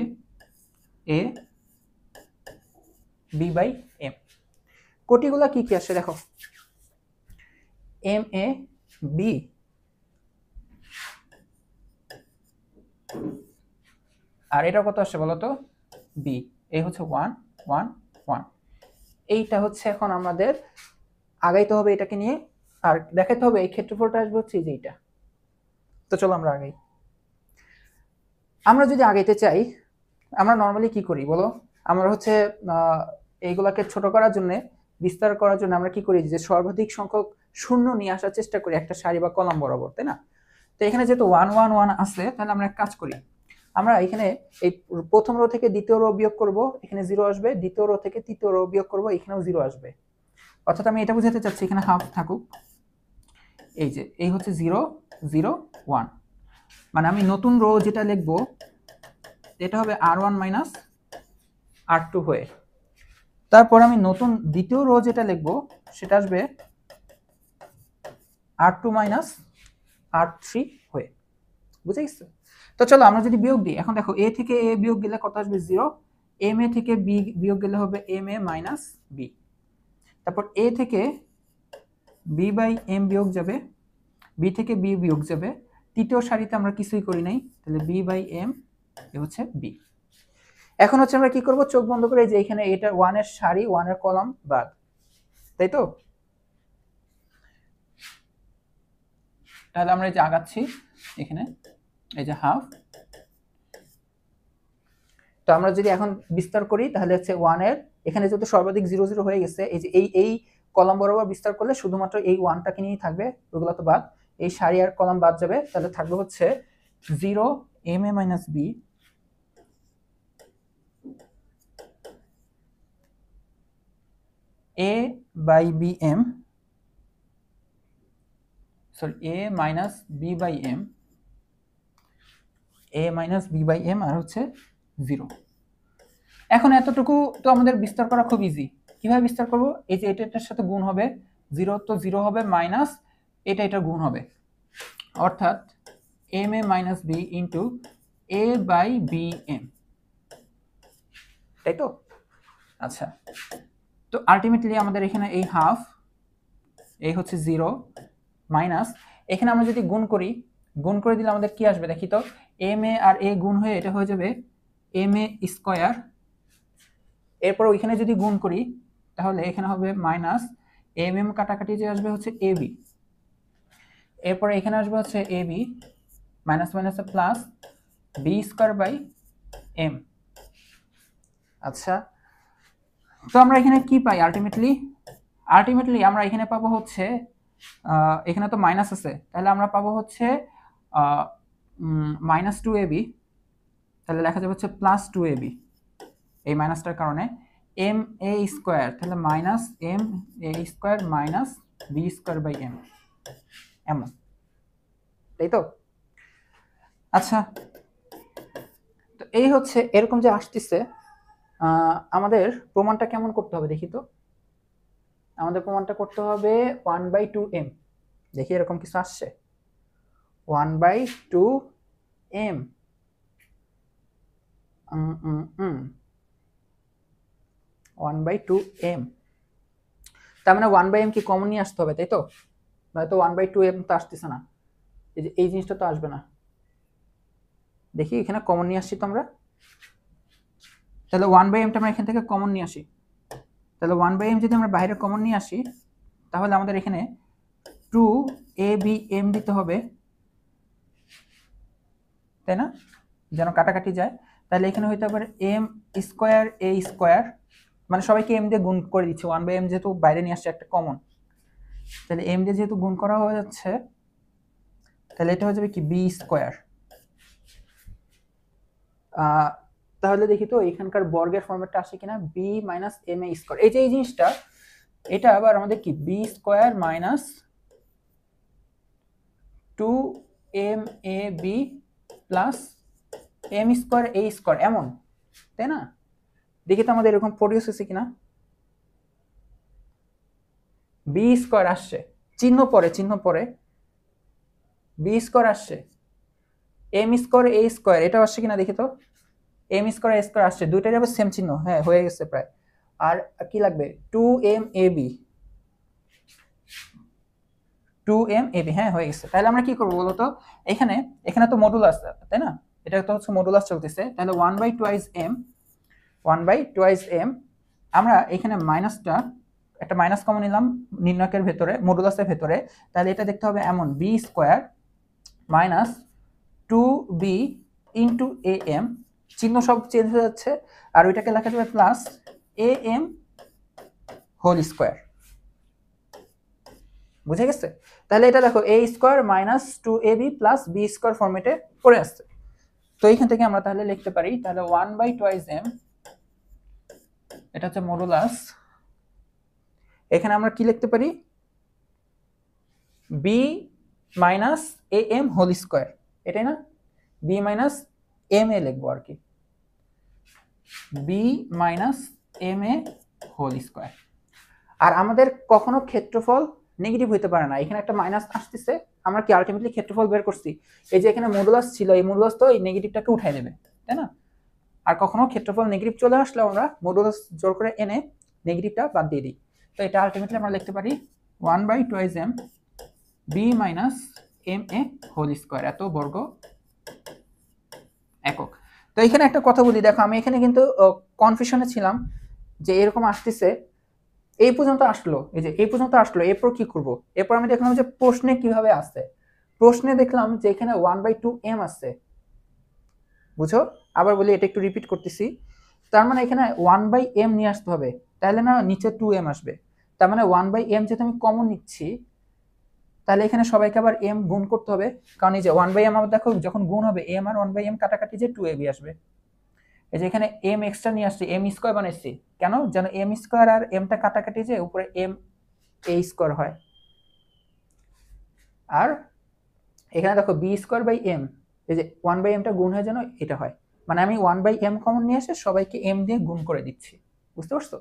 b/m। কোটিগুলো কি কি আসে দেখো, এম এ বি, আর এটা কত আসে বলো তো, বি। এই হচ্ছে 1 1 1। এইটা হচ্ছে এখন আমাদের আগাইতে হবে এটাকে নিয়ে, আর দেখাতে হবে এই ক্ষেত্রফলটা আসবে হচ্ছে এই যে এইটা। তো চলো আমরা আগাই। আমরা যদি আগাইতে চাই আমরা নর্মালি কি করি বলো, আমরা হচ্ছে এইগুলাকে ছোট করার জন্য, বিস্তার করার জন্য আমরা কি করি, যে সর্বাধিক সংখ্যক শূন্য নিয়ে আসার চেষ্টা করি একটা সারি বা কলাম বরাবর, তাই না? তো এখানে যেহেতু 1 1 1 আছে, তাহলে আমরা এক কাজ করি, আমরা এখানে এই প্রথম রো থেকে দ্বিতীয় রো বিয়োগ করব, এখানে 0 আসবে, দ্বিতীয় রো থেকে তৃতীয় রো বিয়োগ করব, এখানেও 0 আসবে। অর্থাৎ আমি এটা বুঝাতে চাচ্ছি এখানে হাফ থাকুক, এই যে এই হচ্ছে 0 0 1, মানে আমি নতুন রো যেটা লিখবো এটা হবে r1 মাইনাস r2 হয়ে, তারপর আমি নতুন দ্বিতীয় রো যেটা লিখবো সেটা আসবে r2 মাইনাস r3 হয়ে। বুঝে গেছে? তো চলো আমরা যদি বিয়োগ দিই, এখন দেখো a থেকে a বিয়োগ গেলে কত আসবে 0, m a থেকে b বিয়োগ গেলে হবে m a মাইনাস b, তারপর a থেকে b বাই m বিয়োগ যাবে, b থেকে b বিয়োগ যাবে, তৃতীয় সারিতে আমরা কিছুই করি নাই, তাহলে b বাই m এ হচ্ছে b। এখন হচ্ছে আমরা কি করব, চোখ বন্ধ করে যে এখানে এটা 1 এর সারি 1 এর কলাম বাদ, তাই তো? তাহলে আমরা এই যে আগাচ্ছি এখানে এই যে হাফ, তো আমরা যদি এখন বিস্তার করি তাহলে হচ্ছে 1 এর এখানে যেহেতু সর্বাধিক 0 0 হয়ে গেছে, এই যে এই কলাম বরাবর বিস্তার করলে শুধুমাত্র এই 1টাকে নিয়েই থাকবে, ওগুলো তো বাদ, এই সারি আর কলাম বাদ যাবে, তাহলে থাকবে হচ্ছে 0 m a minus b a by B M, sorry a minus b by m, a minus b by m আর হচ্ছে 0। এখন এতটুকু তো আমাদের বিস্তার করা খুব ইজি। কিভাবে বিস্তার করব, এই যে এটার সাথে গুণ হবে, 0 তো 0 হবে, মাইনাস এটা গুণ হবে, অর্থাৎ m a minus b into a by B M, তাই তো? আচ্ছা, তো আলটিমেটলি আমাদের এখানে এই হাফ, এই হচ্ছে 0 মাইনাস, এখানে আমরা যদি গুণ করি, গুণ করে দিলে আমাদের কি আসবে দেখি তো, m a আর a গুণ হয়ে এটা হয়ে যাবে m a স্কয়ার, এরপর ওইখানে যদি গুণ করি তাহলে এখানে হবে মাইনাস m m কাটাকাটি যে আসবে হচ্ছে ab, এরপরে এখানে আসবে হচ্ছে ab মাইনাস মাইনাসে plus b square by m। আচ্ছা, তো আমরা এখানে কি পাই আলটিমেটলি আমরা এখানে পাবো হচ্ছে এখানে তো মাইনাস আছে, তাহলে আমরা পাবো হচ্ছে মাইনাস 2ab, তাহলে লেখা যাবে হচ্ছে প্লাস 2ab, এই মাইনাসটার কারণে m a স্কয়ার, তাহলে minus m a square minus b square by m, এমন, তাই তো? আচ্ছা, তো এই হচ্ছে এরকম যে আসতেছে, আমাদের প্রমাণটা কেমন করতে হবে দেখি তো, আমাদের প্রমাণটা করতে হবে 1/2m, দেখি এরকম কিছু আসছে, 1/2m, 1/2m, তার মানে 1/m কি কমন নিয়ে আসতে হবে, তাই তো? নয়তো 1/2m তো আসতেছে না, এই যে এই জিনিসটা তো আসবে না, দেখি এখানে কমন নিয়ে আসছি তো আমরা, তাহলে 1/m টা আমরা এখান থেকে কমন নিয়ে আসি, তাহলে 1/m যদি আমরা বাইরে কমন নিয়ে আসি তাহলে আমাদের এখানে 2abm দিতে হবে, তাই না? যেন কাটাকাটি যায়, তাহলে এখানে হইতে পারে m স্কয়ার a স্কয়ার, মানে সবাইকে m দিয়ে গুণ করে দিচ্ছি, 1/m যেহেতু বাইরে নিয়ে আসছে একটা কমন, তাহলে m দিয়ে যেহেতু গুণ করা হয়ে যাচ্ছে তাহলে এটা হয়ে যাবে কি b স্কয়ার। তাহলে দেখি তো এখানকার বর্গের ফরম্যাটটা আসে কিনা, b minus m a square, এই যে এই জিনিসটা, এটা আবার আমাদের কি b square minus 2mab plus m square a square, এমন, তাই না? দেখি তো আমাদের এরকম প্রডিউস হচ্ছে কিনা, b স্কয়ার আসছে, চিহ্ন পরে b স্কয়ার আসছে, m স্কয়ার a স্কয়ার এটা আসছে কিনা দেখি তো, m স্কয়ার a স্কয়ার আসছে, দুইটারই আবার সেম চিহ্ন, হ্যাঁ হয়ে গেছে প্রায়, আর কি লাগবে 2m_ab 2m_ab, হ্যাঁ হয়ে গেছে। তাহলে আমরা কি করব বলো তো, এখানে এখানে তো মডুলাস, তাই না, এটা তো হচ্ছে মডুলাস চলতেছে, তাহলে 1/2m 1/2m, আমরা এখানে মাইনাসটা একটা মাইনাস কমন নিলাম নির্ণায়কের ভেতরে মডুলাসের ভেতরে, তাহলে এটা দেখতে হবে এমন b² minus 2b into am, চিহ্ন সব চেঞ্জ হয়ে যাচ্ছে, আর ওইটাকে লেখা যাবে প্লাস am হোল স্কোয়ার। বুঝে গেছে? তাহলে এটা দেখো a² minus 2ab plus b² ফরম্যাটে পড়ে আসছে। তো এইখান থেকে আমরা তাহলে লিখতে পারি, তাহলে 1/2m, এটা হচ্ছে মডুলাস, এখানে আমরা কি লিখতে পারি b minus am whole square, এটাই না, b মাইনাস ma লিখবো আর কি, b minus ma whole square. আর আমাদের কখনো ক্ষেত্রফল নেগেটিভ হইতে পারে না, এখানে একটা মাইনাস আসতেছে, আমরা কি আলটিমেটলি ক্ষেত্রফল বের করছি, এই যে এখানে মডুলাস ছিল, এই মডুলাস তো এই নেগেটিভটাকে উঠাই দেবে, তাই না? আর কখনো ক্ষেত্রফল নেগেটিভ চলে আসলে আমরা মডুলাস জোর করে এনে নেগেটিভটা বাদ দিয়ে দিই। তো এটা আলটিমেটলি আমরা লিখতে পারি 1/2m b minus ma whole square, এত বর্গ একক। তো এখানে একটা কথা বলি, দেখো আমি এখানে কিন্তু কনফিউশনে ছিলাম যে এরকম আসতেছে, এই পর্যন্ত আসলো, এই যে এই পর্যন্ত আসলো, এরপর কি করব, এরপর আমি দেখলাম যে প্রশ্নে কিভাবে আসছে, প্রশ্নে দেখলাম যে এখানে 1/2m আসছে, বুঝো? আবার বলি, এটা একটু রিপিট করতেছি, তার মানে এখানে 1/m নিয়ে আসতে হবে, তাহলে না নিচে 2m আসবে, তার মানে 1/m যেহেতু আমি কমন নিচ্ছি, তাহলে এখানে সবাইকে আবার m গুণ করতে হবে, কারণ এই যে 1/m আবার দেখো যখন গুণ হবে m আর 1/m কাটাকাটি যে 2ab আসবে, এই যে এখানে m এক্সট্রা নিয়ে আসছি, m স্কয়ার বানাইছি কেন, যেন m স্কয়ার আর m টা কাটাকাটি যে উপরে m a স্কয়ার হয়, আর এখানে দেখো b²/m, এই যে 1/m টা গুণ হয় যেন এটা হয়, মানে আমি 1/m কমন নিয়ে এসে সবাইকে m দিয়ে গুণ করে দিচ্ছি, বুঝতে পারছো?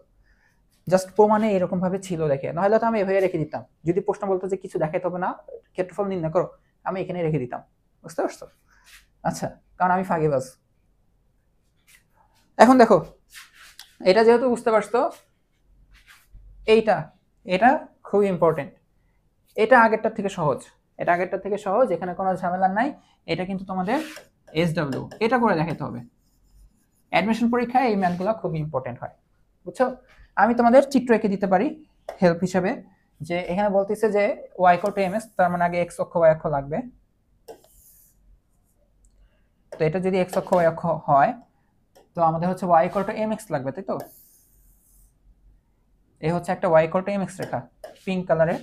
জাস্ট প্রমাণে এরকম ভাবে ছিল, দেখে নাহলে তো আমি এভাবে রেখে দিতাম, যদি প্রশ্ন বলতো যে কিছু দেখাইতে হবে না, ক্ষেত্রফল নির্ণয় করো, আমি এখানে রেখে দিতাম, বুঝতে পারছো? আচ্ছা, কারণ আমি ফাঁকিবাজ। এখন দেখো, এটা যেহেতু বুঝতে পারছো, এইটা এটা খুবই ইম্পর্টেন্ট, এটা আগেরটার থেকে সহজ, এটা আগেরটার থেকে সহজ, এখানে কোনো ঝামেলা নাই, এটা কিন্তু তোমাদের SW এটা করে দেখাতে হবে, অ্যাডমিশন পরীক্ষায় এই ম্যাথগুলো খুব ইম্পর্টেন্ট হয়, বুঝছো? আমি তোমাদের চিত্র এঁকে দিতে পারি হেল্প হিসেবে, যে এখানে বলতেছে যে y = mx, তার মানে আগে x অক্ষ y অক্ষ লাগবে, তো এটা যদি x অক্ষ y অক্ষ হয়, তো আমাদের হচ্ছে y = mx লাগবে, তাই তো? এই হচ্ছে একটা y = mx রেখা পিঙ্ক কালারে,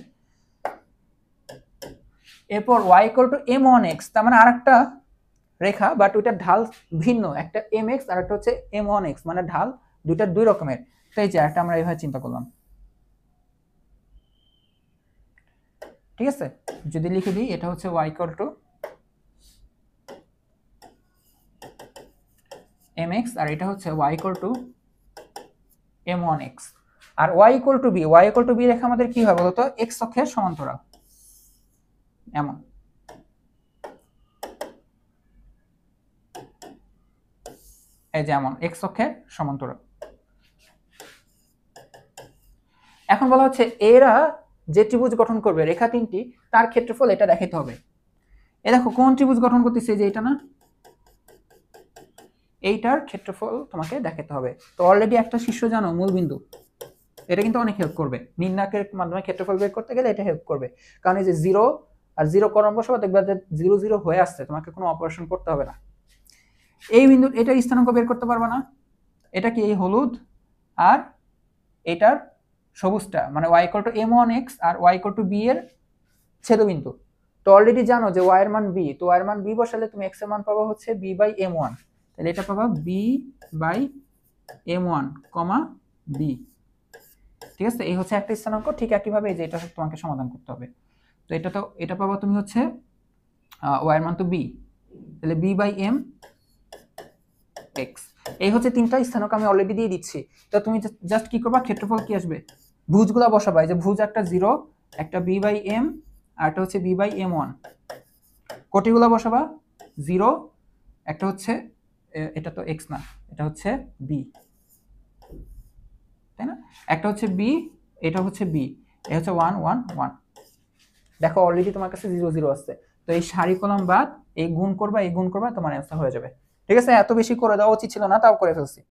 এরপর y = m1x, তার মানে আরেকটা রেখা, বাট ওইটার ঢাল ভিন্ন, একটা mx আর একটা হচ্ছে m1x, মানে ঢাল দুইটা দুই রকমের, তো এই যে একটা আমরা এইভাবে চিন্তা করলাম, ঠিক আছে? যদি লিখে দিই, এটা হচ্ছে y = mx আর এটা হচ্ছে y = m1x, আর y = b, y = b রেখা আমাদের কি হয় বলতো, x অক্ষের সমান্তরাল, এমন, এই যেমন x অক্ষের সমান্তরাল। এখন বলা হচ্ছে এরা যে ত্রিভুজ গঠন করবে রেখা তিনটি, তার ক্ষেত্রফল এটা দেখাতে হবে। এই দেখো কোন ত্রিভুজ গঠন করতেছে, যে এটা না, এইটার ক্ষেত্রফল তোমাকে দেখাতে হবে। তো অলরেডি একটা শীর্ষ জানো, মূলবিন্দু, এটা কিন্তু অনেক হেল্প করবে নির্ণায়কের মাধ্যমে ক্ষেত্রফল বের করতে গেলে, এটা হেল্প করবে, কারণ এই যে 0 আর 0 করণ বসাবো, দেখবে যে 0 0 হয়ে আসছে, তোমাকে কোনো অপারেশন করতে হবে না। এই বিন্দু এটার স্থানাঙ্ক বের করতে পারবে না, এটা কি এই হলুদ আর এটার সবুজটা, মানে y = m1x আর y = b এর ছেদবিন্দু। তো অলরেডি জানো যে y এর মান b, তো y এর মান b বসালে তুমি x এর মান পাবা হচ্ছে b/m1, তাহলে এটা পাবা b/m1, b, ঠিক আছে? এই হচ্ছে একটা স্থানাঙ্ক, ঠিক একই ভাবে এই যে এটা তোমাকে সমাধান করতে হবে। তো এটা পাবা তুমি হচ্ছে y এর মান তো b, তাহলে b/m(x), এই হচ্ছে তিনটা স্থানাঙ্ক আমি অলরেডি দিয়ে দিচ্ছি। তো তুমি জাস্ট কি করবা, ক্ষেত্রফল কি আসবে, ভুজগুলা বসাবা, এই যে ভুজ একটা 0, একটা b/m আর একটা হচ্ছে b/m1, কোটিগুলা বসাবা 0, একটা হচ্ছে এটা তো x না, এটা হচ্ছে b, তাই না? একটা হচ্ছে বি, এটা হচ্ছে বি, এটা হচ্ছে 1 1 1। দেখো অলরেডি তোমার কাছে 0 0 আছে, তো এই সারি কলাম বাদ এই গুণ করবা, এই গুণ করবা, তোমার অ্যান্সার হয়ে যাবে। ঠিক আছে, এত বেশি করে দেওয়া উচিত ছিল না, তাও করে ফেলছি।